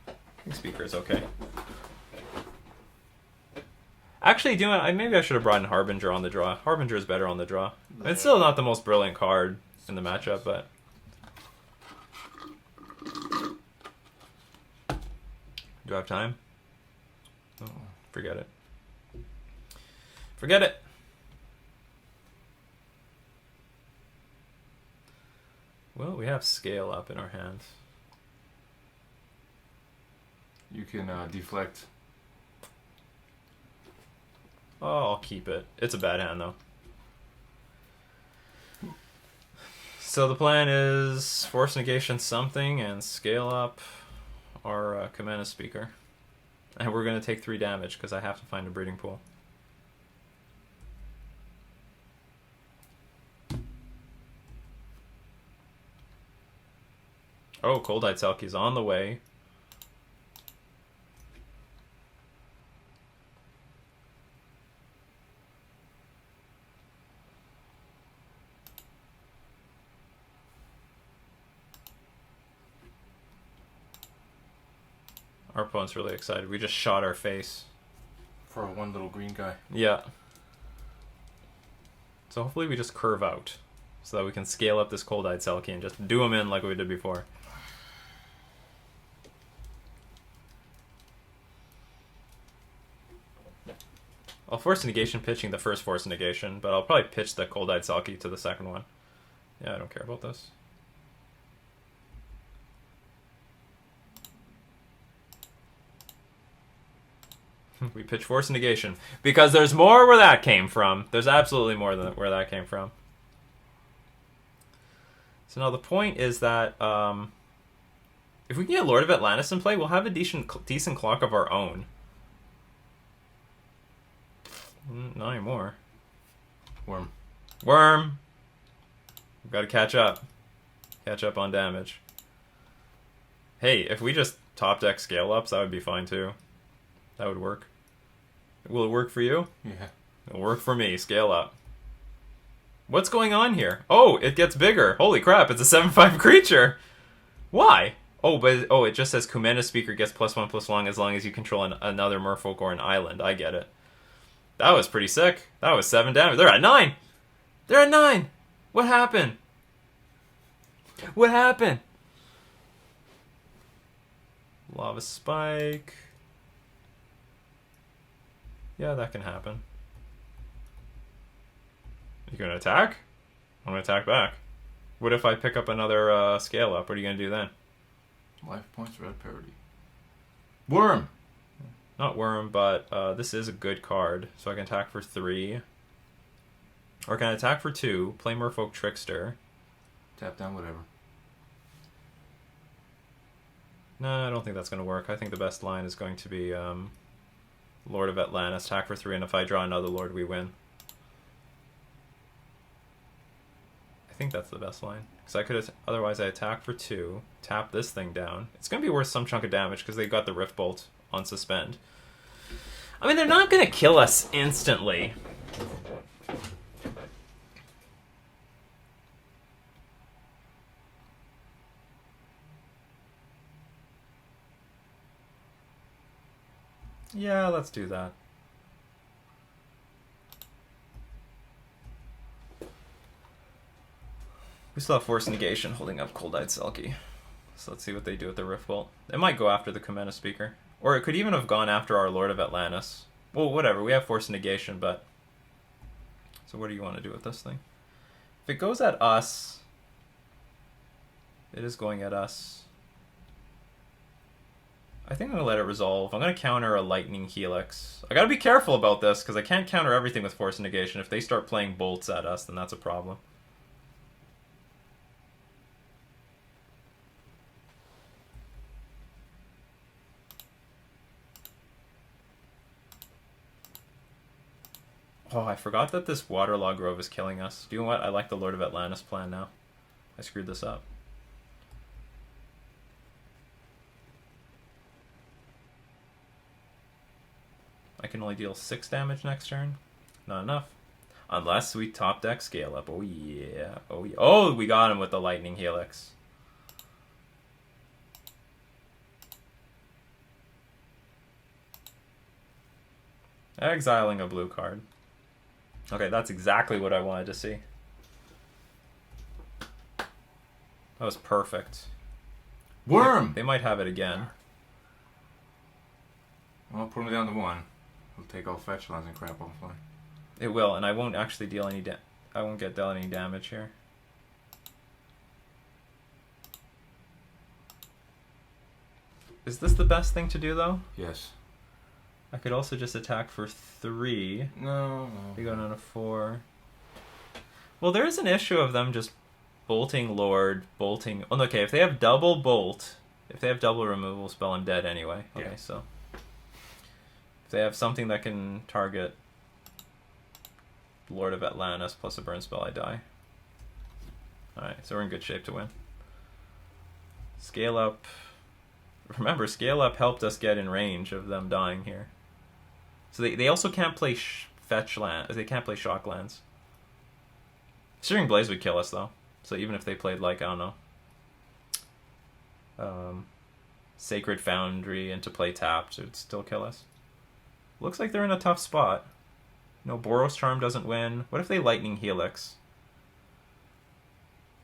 I think Speaker is okay. Actually, maybe I should have brought in Harbinger on the draw. Harbinger is better on the draw. It's still not the most brilliant card in the matchup, but... Do I have time? Oh, forget it. Forget it! Well, we have Scale Up in our hands. You can deflect. Oh, I'll keep it. It's a bad hand, though. So the plan is force negation something and scale up our Commander Speaker. And we're going to take 3 damage because I have to find a breeding pool. Oh, Cold-Eyed Selkie's on the way. Our opponent's really excited. We just shot our face. For one little green guy. Yeah. So hopefully we just curve out. So that we can scale up this Cold-Eyed Selkie and just do him in like we did before. I'll force negation pitching the first force negation, but I'll probably pitch the Cold-Eyed Selkie to the second one. Yeah, I don't care about this. We pitch force negation because there's more where that came from. There's absolutely more than where that came from. So now the point is that if we can get Lord of Atlantis in play, we'll have a decent clock of our own. Not anymore. Worm. Worm. We've got to catch up. Catch up on damage. Hey, if we just top deck scale ups, that would be fine too. That would work. Will it work for you? Yeah. It'll work for me. Scale up. What's going on here? Oh, it gets bigger. Holy crap, it's a 7/5 creature. Why? Oh, but it just says Commander Speaker gets +1/+1 as long as you control another Merfolk or an island. I get it. That was pretty sick. That was 7 damage. They're at 9. They're at 9. What happened? What happened? Lava Spike. Yeah, that can happen. You gonna attack? I'm gonna attack back. What if I pick up another scale up? What are you gonna do then? Life points, red parity. Worm! Not Worm, but this is a good card. So I can attack for 3. Or can I attack for 2, play Merfolk Trickster. Tap down, whatever. No, I don't think that's going to work. I think the best line is going to be Lord of Atlantis, attack for 3, and if I draw another Lord, we win. I think that's the best line. Because I could, otherwise I attack for 2, tap this thing down. It's going to be worth some chunk of damage because they got the Rift Bolt on suspend. I mean, they're not going to kill us instantly. Yeah, let's do that. We still have Force Negation holding up Cold-Eyed Selkie. So let's see what they do with the Rift Bolt. They might go after the Commander Speaker. Or it could even have gone after our Lord of Atlantis. Well, whatever. We have Force Negation, but... So what do you want to do with this thing? If it goes at us... It is going at us. I think I'm going to let it resolve. I'm going to counter a Lightning Helix. I got to be careful about this, because I can't counter everything with Force Negation. If they start playing bolts at us, then that's a problem. Oh, I forgot that this Waterlog Grove is killing us. Do you know what? I like the Lord of Atlantis plan now. I screwed this up. I can only deal 6 damage next turn. Not enough. Unless we top deck scale up. Oh yeah. Oh yeah. Oh, we got him with the Lightning Helix. Exiling a blue card. Okay, that's exactly what I wanted to see. That was perfect. Worm! They might have it again. Well, put him down to 1. We'll take all fetch lands and crap offline. It will, and I won't actually deal any I won't get dealt any damage here. Is this the best thing to do, though? Yes. I could also just attack for 3. No. We go down to 4. Well, there is an issue of them just Bolting Lord, bolting... Oh, okay, if they have double bolt, if they have double removal spell, I'm dead anyway. Okay, Yeah. so... If they have something that can target Lord of Atlantis plus a burn spell, I die. Alright, so we're in good shape to win. Scale up... Remember, scale up helped us get in range of them dying here. So they also can't play fetch land. They can't play shock lands. Searing Blaze would kill us, though. So even if they played, like, I don't know, Sacred Foundry into play tapped, it would still kill us. Looks like they're in a tough spot. No, Boros Charm doesn't win. What if they Lightning Helix?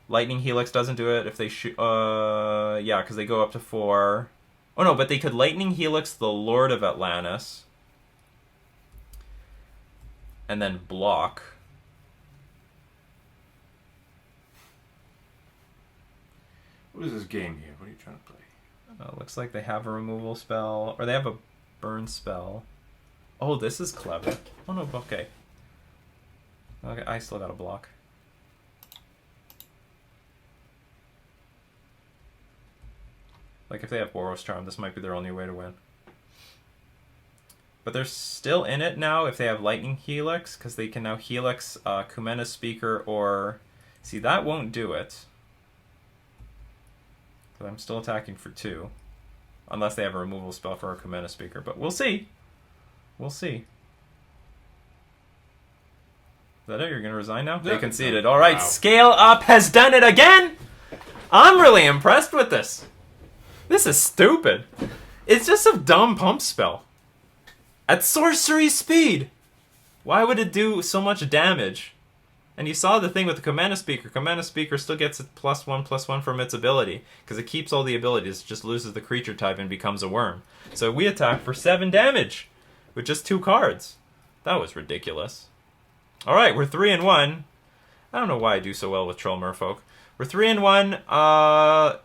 Lightning Helix doesn't do it if they shoot... yeah, because they go up to 4. Oh, no, but they could Lightning Helix the Lord of Atlantis. And then block. What is this game here? What are you trying to play? Looks like they have a removal spell. Or they have a burn spell. Oh, this is clever. Oh, no, okay. Okay, I still got a block. Like, if they have Boros Charm, this might be their only way to win. But they're still in it now if they have Lightning Helix, because they can now Helix Kumena Speaker or... See, that won't do it. Because I'm still attacking for 2. Unless they have a removal spell for a Kumena Speaker, but we'll see. We'll see. Is that it? You're going to resign now? They conceded. All right, wow. Scale Up has done it again! I'm really impressed with this. This is stupid. It's just a dumb pump spell. At sorcery speed! Why would it do so much damage? And you saw the thing with the Kumena Speaker. Kumena Speaker still gets a +1/+1 from its ability, because it keeps all the abilities, it just loses the creature type and becomes a worm. So we attack for 7 damage with just 2 cards. That was ridiculous. Alright, we're 3-1. I don't know why I do so well with Troll Merfolk. We're 3-1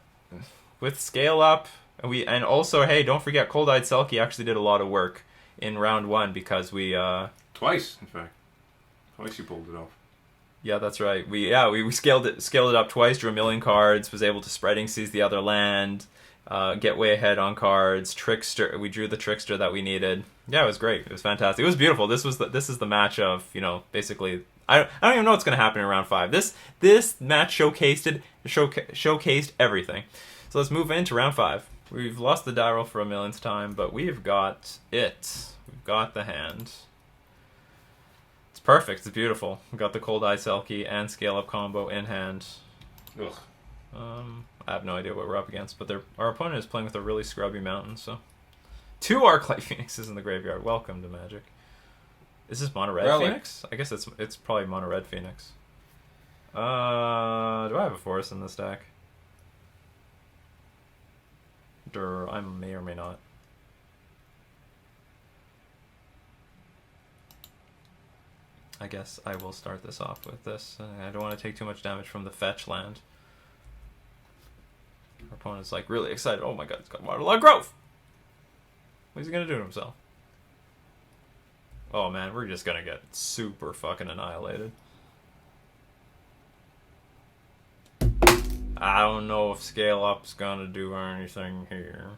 with Scale Up. And also, hey, don't forget, Cold-Eyed Selkie actually did a lot of work in round 1 because we... Twice, in fact. Twice you pulled it off. Yeah, that's right. We scaled it up twice, drew 1 million cards, was able to spreading seize the other land, get way ahead on cards, Trickster. We drew the Trickster that we needed. Yeah, it was great. It was fantastic. It was beautiful. This is the match of, you know, basically. I don't even know what's going to happen in round 5. This match showcased everything. So let's move into round 5. We've lost the die roll for a millionth time, but we've got it. We've got the hand. It's perfect. It's beautiful. We've got the Cold-Eyed Selkie and Scale Up combo in hand. Ugh. I have no idea what we're up against, but our opponent is playing with a really scrubby mountain, so... 2 Arclight Phoenixes in the graveyard. Welcome to Magic. Is this Mono Red Phoenix? I guess it's probably Mono Red Phoenix. Do I have a forest in this deck? I may or may not. I guess I will start this off with this. I don't want to take too much damage from the fetch land. Our opponent's like really excited. Oh my god, it's got Waterlog Grove! What's he gonna do to himself? Oh man, we're just gonna get super fucking annihilated. I don't know if Scale Up's gonna do anything here.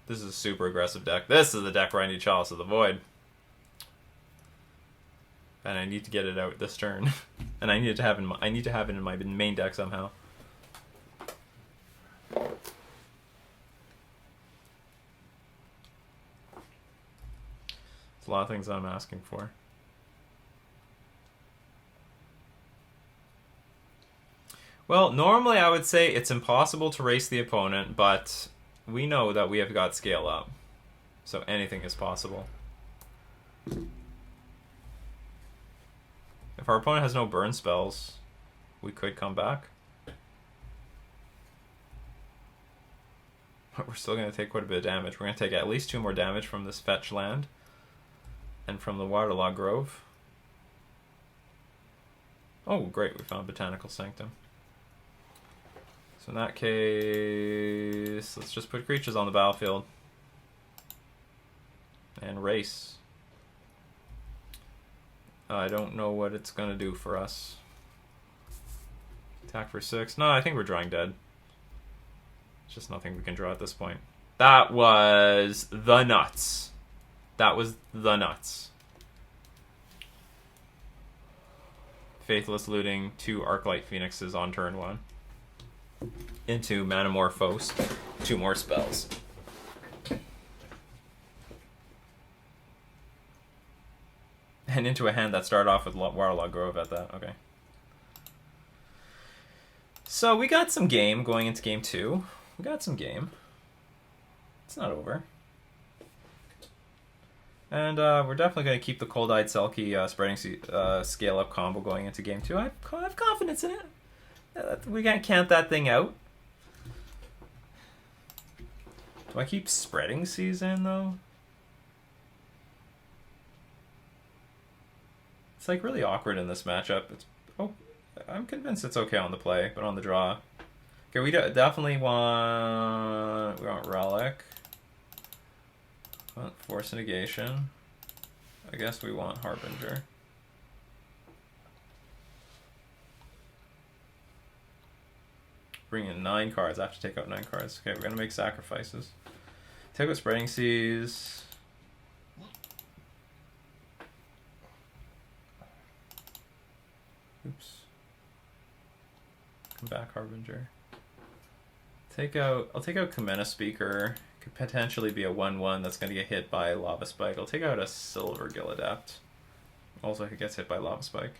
This is a super aggressive deck. This is the deck where I need Chalice of the Void. And I need to get it out this turn. And I need to have it in my main deck somehow. It's a lot of things I'm asking for. Well, normally I would say it's impossible to race the opponent, but we know that we have got Scale Up. So anything is possible. If our opponent has no burn spells, we could come back. But we're still going to take quite a bit of damage. We're going to take at least 2 more damage from this fetch land. And from the Waterlog Grove. Oh, great. We found Botanical Sanctum. So in that case, let's just put creatures on the battlefield. And race. I don't know what it's going to do for us. Attack for 6. No, I think we're drawing dead. It's just nothing we can draw at this point. That was the nuts. That was the nuts. Faithless looting 2 Arclight Phoenixes on turn 1. Into Manamorphose. 2 more spells. And into a hand that started off with Warlog Grove at that. Okay. So we got some game going into game 2. We got some game. It's not over. And we're definitely going to keep the Cold-Eyed Selkie spreading scale-up combo going into game 2. I have confidence in it. We can't that thing out. Do I keep spreading season, though? It's like really awkward in this matchup. I'm convinced it's okay on the play, but on the draw. Okay, we definitely want... We want Relic. Force Negation. I guess we want Harbinger. Bring in 9 cards. I have to take out 9 cards. Okay, we're going to make sacrifices. Take out Spreading Seas. Oops. Come back, Harbinger. I'll take out Kamena Speaker. Could potentially be a 1/1 that's going to get hit by Lava Spike. I'll take out a Silver Gilladept. Also, if it gets hit by Lava Spike.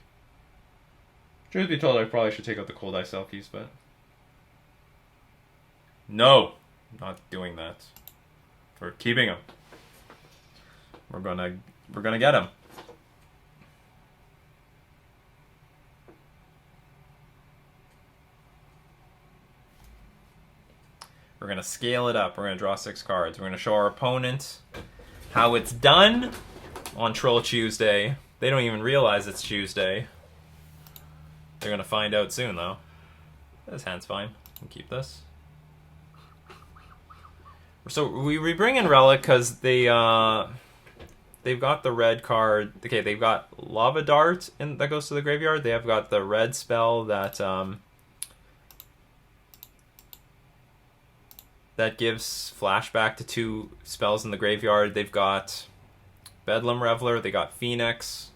Truth be told, I probably should take out the Cold-Eyed Selkies, but... No! Not doing that. We're keeping him. We're gonna get him. We're going to scale it up. We're going to draw 6 cards. We're going to show our opponent how it's done on Troll Tuesday. They don't even realize it's Tuesday. They're going to find out soon, though. This hand's fine. We'll keep this. So we bring in Relic because they've got the red card. Okay, they've got Lava Dart that goes to the graveyard. They have got the red spell that... that gives flashback to 2 spells in the graveyard. They've got Bedlam Reveler, they got Phoenix.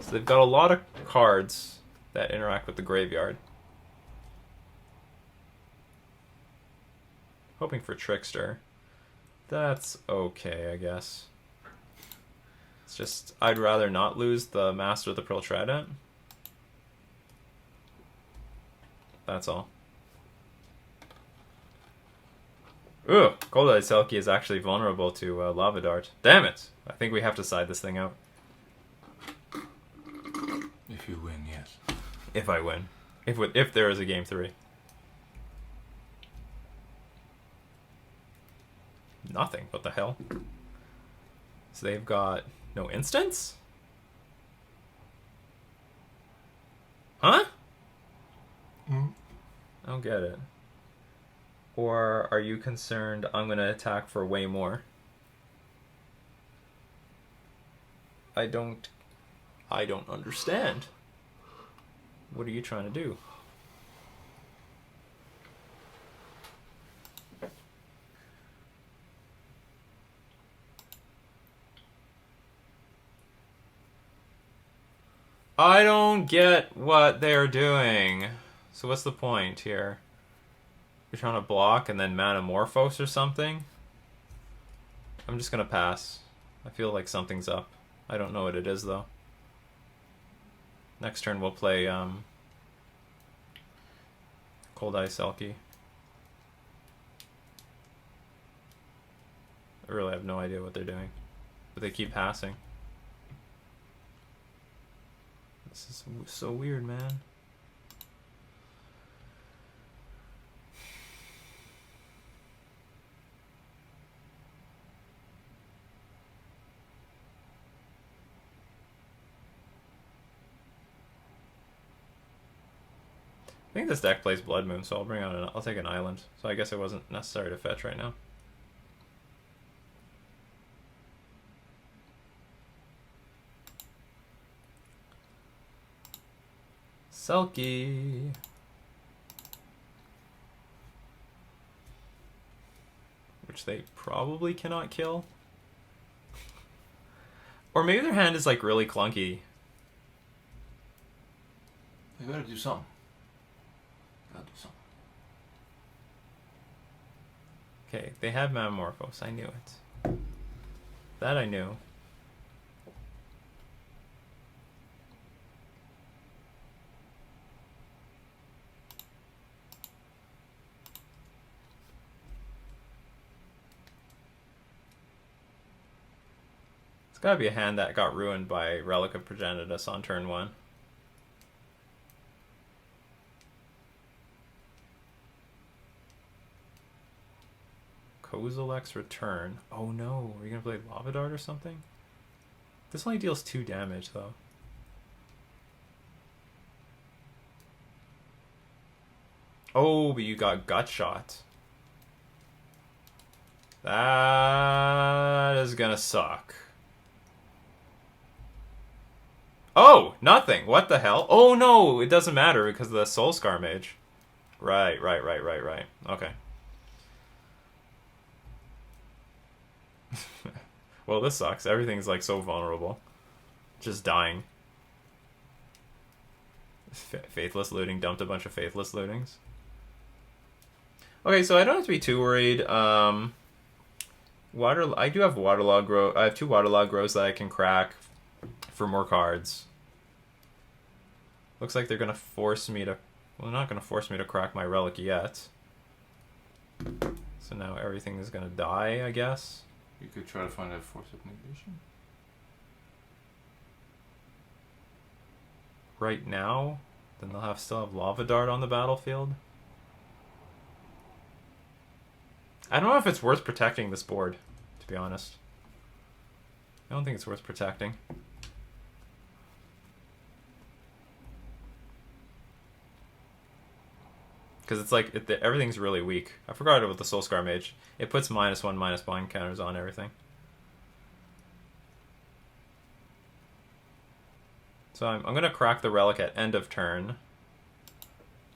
So they've got a lot of cards that interact with the graveyard. Hoping for Trickster. That's okay, I guess. It's just, I'd rather not lose the Master of the Pearl Trident. That's all. Ooh, Cold-Eyed Selkie is actually vulnerable to Lava Dart. Damn it! I think we have to side this thing out. If you win, yes. If I win. If there is a game 3. Nothing. What the hell? So they've got no instants? Huh? I don't get it. Or are you concerned I'm going to attack for way more? I don't understand. What are you trying to do? I don't get what they're doing. So what's the point here? You're trying to block and then Manamorphose or something? I'm just gonna pass. I feel like something's up. I don't know what it is though. Next turn we'll play Cold-Eyed Selkie. I really have no idea what they're doing. But they keep passing. This is so weird, man. I think this deck plays Blood Moon, so I'll take an island. So I guess it wasn't necessary to fetch right now. Selkie. which they probably cannot kill. Or maybe their hand is like really clunky. They gotta do something. Gotta do something. Okay, they have Metamorphose. I knew it. That I knew. It's gotta be a hand that got ruined by Relic of Progenitus on turn 1. Kozilek's Return. Oh no, are you gonna play Lava Dart or something? This only deals 2 damage though. Oh, but you got Gut Shot. That is gonna suck. Oh, nothing. What the hell? Oh no, it doesn't matter because of the Soulscar Mage. Right. Okay. Well, this sucks. Everything's like so vulnerable. Just dying. Faithless Looting. Dumped a bunch of Faithless Lootings. Okay, so I don't have to be too worried. I do have Waterlog Grow. I have 2 Waterlog Grows that I can crack for more cards. Looks like they're gonna force me to. Well, they're not gonna force me to crack my relic yet. So now everything is gonna die, I guess. You could try to find a force of negation. Right now, then they'll still have Lava Dart on the battlefield. I don't know if it's worth protecting this board, to be honest. I don't think it's worth protecting. Because it's like, everything's really weak. I forgot about the Soulscar Mage. It puts -1/-bind counters on everything. So I'm going to crack the Relic at end of turn.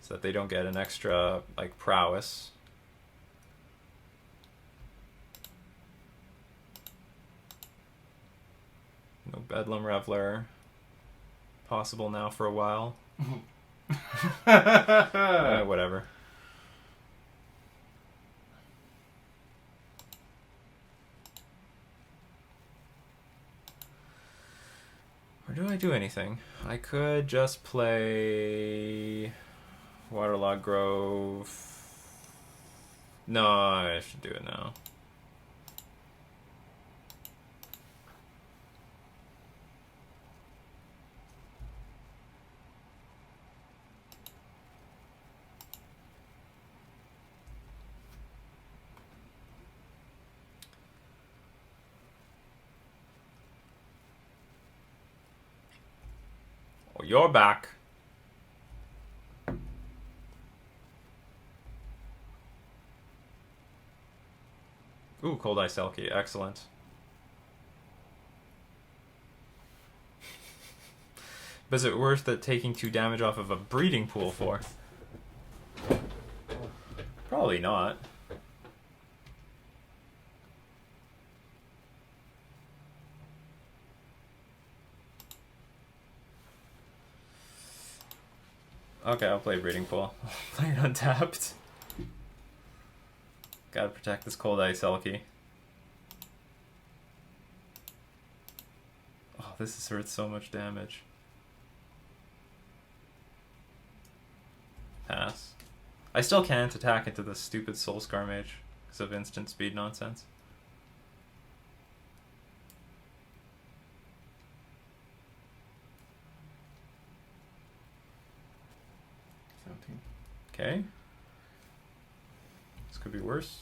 So that they don't get an extra, like, prowess. No Bedlam Reveler. Possible now for a while. Whatever. Or do I do anything? I could just play Waterlog Grove. No, I should do it now. Oh, you're back. Ooh, Cold-Eyed Selkie. Excellent. But is it worth it taking 2 damage off of a breeding pool for? Probably not. Okay, I'll play Breeding Pool. Play it untapped. Gotta protect this Cold-Eyed Selkie. Oh, this has hurt so much damage. Pass. I still can't attack into the stupid Soulscar Mage because of instant speed nonsense. Okay. This could be worse.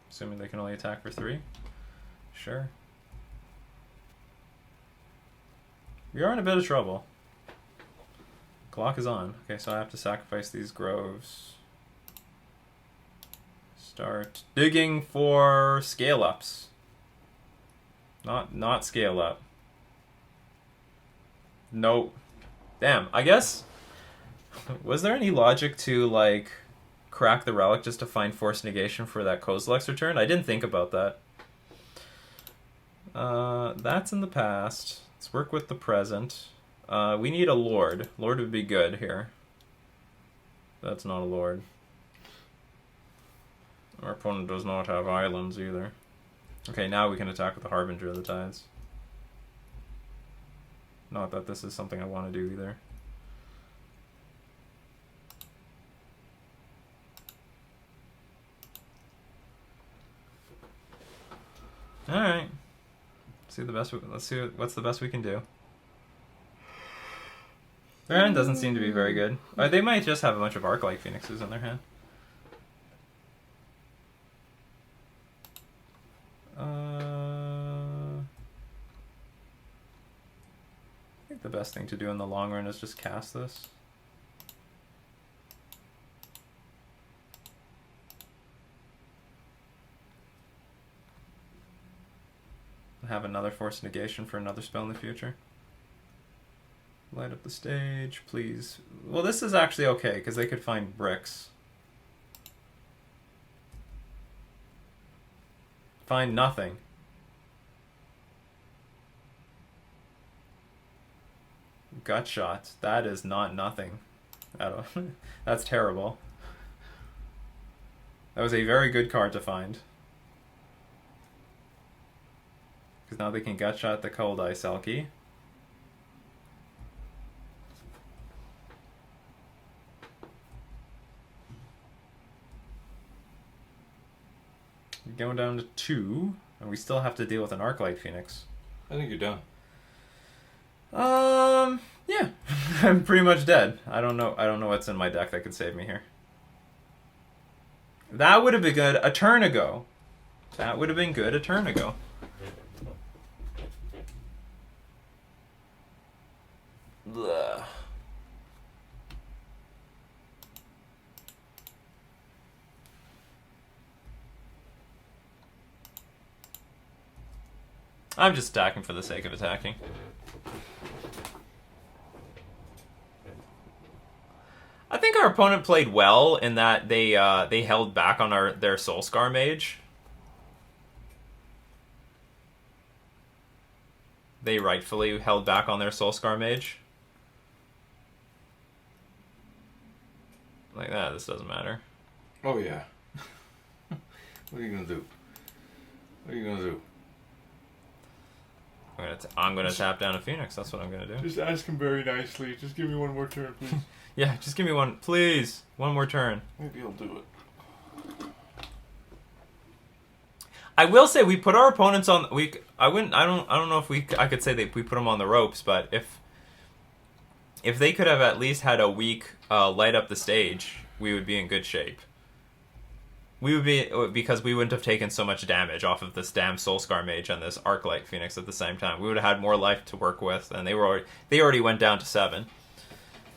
Assuming they can only attack for 3. Sure. We are in a bit of trouble. Clock is on. Okay, so I have to sacrifice these groves. Start digging for scale ups. Not scale up. Nope. Damn, I guess Was there any logic to, like, crack the relic just to find force negation for that Kozilek's return? I didn't think about that. That's in the past. Let's work with the present. We need a lord. Lord would be good here. That's not a lord. Our opponent does not have islands either. Okay, now we can attack with the Harbinger of the Tides. Not that this is something I want to do either. All right. Let's see what's the best we can do. Their hand doesn't seem to be very good. They might just have a bunch of Arc-like Phoenixes in their hand. I think the best thing to do in the long run is just cast this. Have another force negation for another spell in the future. Light up the stage, please. Well, this is actually okay, because they could find bricks. Find nothing. Gut shot. That is not nothing. That's terrible. That was a very good card to find. Because now they can gut shot the Cold-Eyed Selkie. Going down to 2, and we still have to deal with an Arc-Light Phoenix. I think you're done. Yeah. I'm pretty much dead. I don't know what's in my deck that could save me here. That would have been good a turn ago. That would have been good a turn ago. Blah. I'm just attacking for the sake of attacking. I think our opponent played well in that they held back on their Soulscar Mage. They rightfully held back on their Soulscar Mage. Like that, this doesn't matter. Oh yeah. What are you gonna do? What are you gonna do? I'm gonna tap down a Phoenix. That's what I'm gonna do. Just ask him very nicely. Just give me one more turn, please. Yeah, just give me one, please. One more turn. Maybe he'll do it. I will say we put our opponents on. I don't know if I could say that we put them on the ropes, but if they could have at least had a week light up the stage, we would be in good shape. We would be, because we wouldn't have taken so much damage off of this damn Soulscar Mage and this Arc-Light Phoenix at the same time. We would have had more life to work with, and they already went down to 7.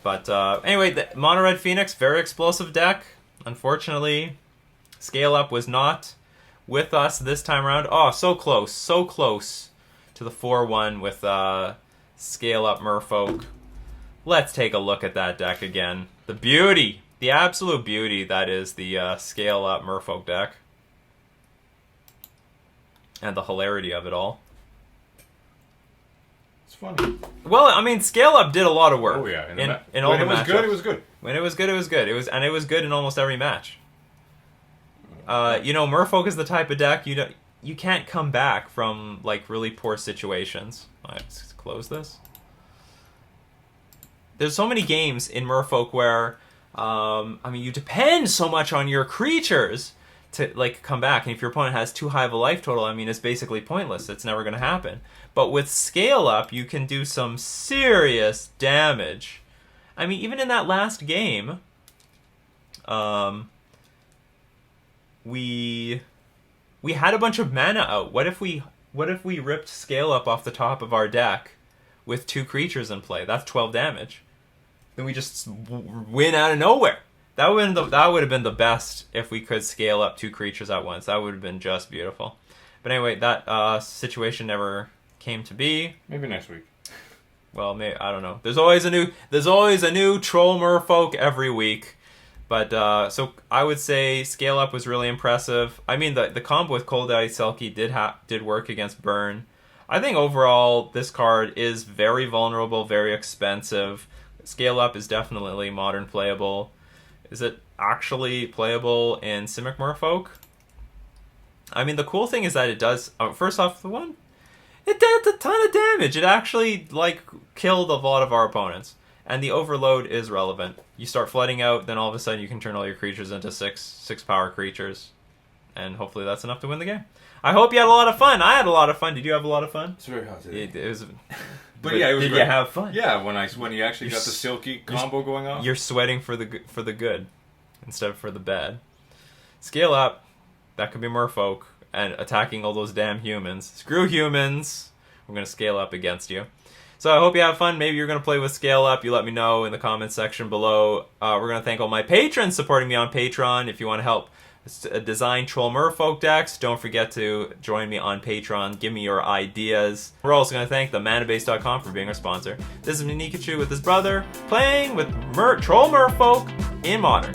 But anyway, the Mono Red Phoenix, very explosive deck. Unfortunately, Scale Up was not with us this time around. Oh, so close to the 4-1 with Scale Up Merfolk. Let's take a look at that deck again. The beauty, the absolute beauty that is the Scale Up Merfolk deck. And the hilarity of it all. It's funny. Well, I mean, Scale Up did a lot of work. Oh yeah, in all the matchups. When it was good, it was good. When it was good, it was good. It was good in almost every match. Merfolk is the type of deck you can't come back from like really poor situations. Let's close this. There's so many games in Merfolk where, you depend so much on your creatures to like come back, and if your opponent has too high of a life total, it's basically pointless. It's never going to happen. But with Scale Up, you can do some serious damage. Even in that last game, we had a bunch of mana out. What if we ripped Scale Up off the top of our deck with 2 creatures in play? That's 12 damage. Then we just win out of nowhere. That would have been the best if we could scale up 2 creatures at once. That would have been just beautiful. But anyway, that situation never came to be. Maybe next week. Well, maybe, I don't know. There's always a new Troll Merfolk every week. But so I would say Scale Up was really impressive. I mean, the combo with Cold-Eyed Selkie did work against Burn. I think overall this card is very vulnerable, very expensive. Scale Up is definitely modern playable. Is it actually playable in Simic Merfolk? I mean, the cool thing is that it does. First off, it did a ton of damage. It actually killed a lot of our opponents. And the overload is relevant. You start flooding out, then all of a sudden you can turn all your creatures into six power creatures. And hopefully that's enough to win the game. I hope you had a lot of fun. I had a lot of fun. Did you have a lot of fun? It's very hot today. It was. But yeah, it was did great. You have fun? Yeah, when you actually got the Silky combo going on. You're sweating for the good instead of for the bad. Scale Up. That could be Merfolk and attacking all those damn humans. Screw humans. We're gonna scale up against you. So I hope you have fun. Maybe you're going to play with Scale Up. You let me know in the comments section below. We're going to thank all my patrons supporting me on Patreon. If you want to help design Troll Merfolk decks, don't forget to join me on Patreon. Give me your ideas. We're also going to thank themanabase.com for being our sponsor. This is Nikachu with his brother, playing with Troll Merfolk in Modern.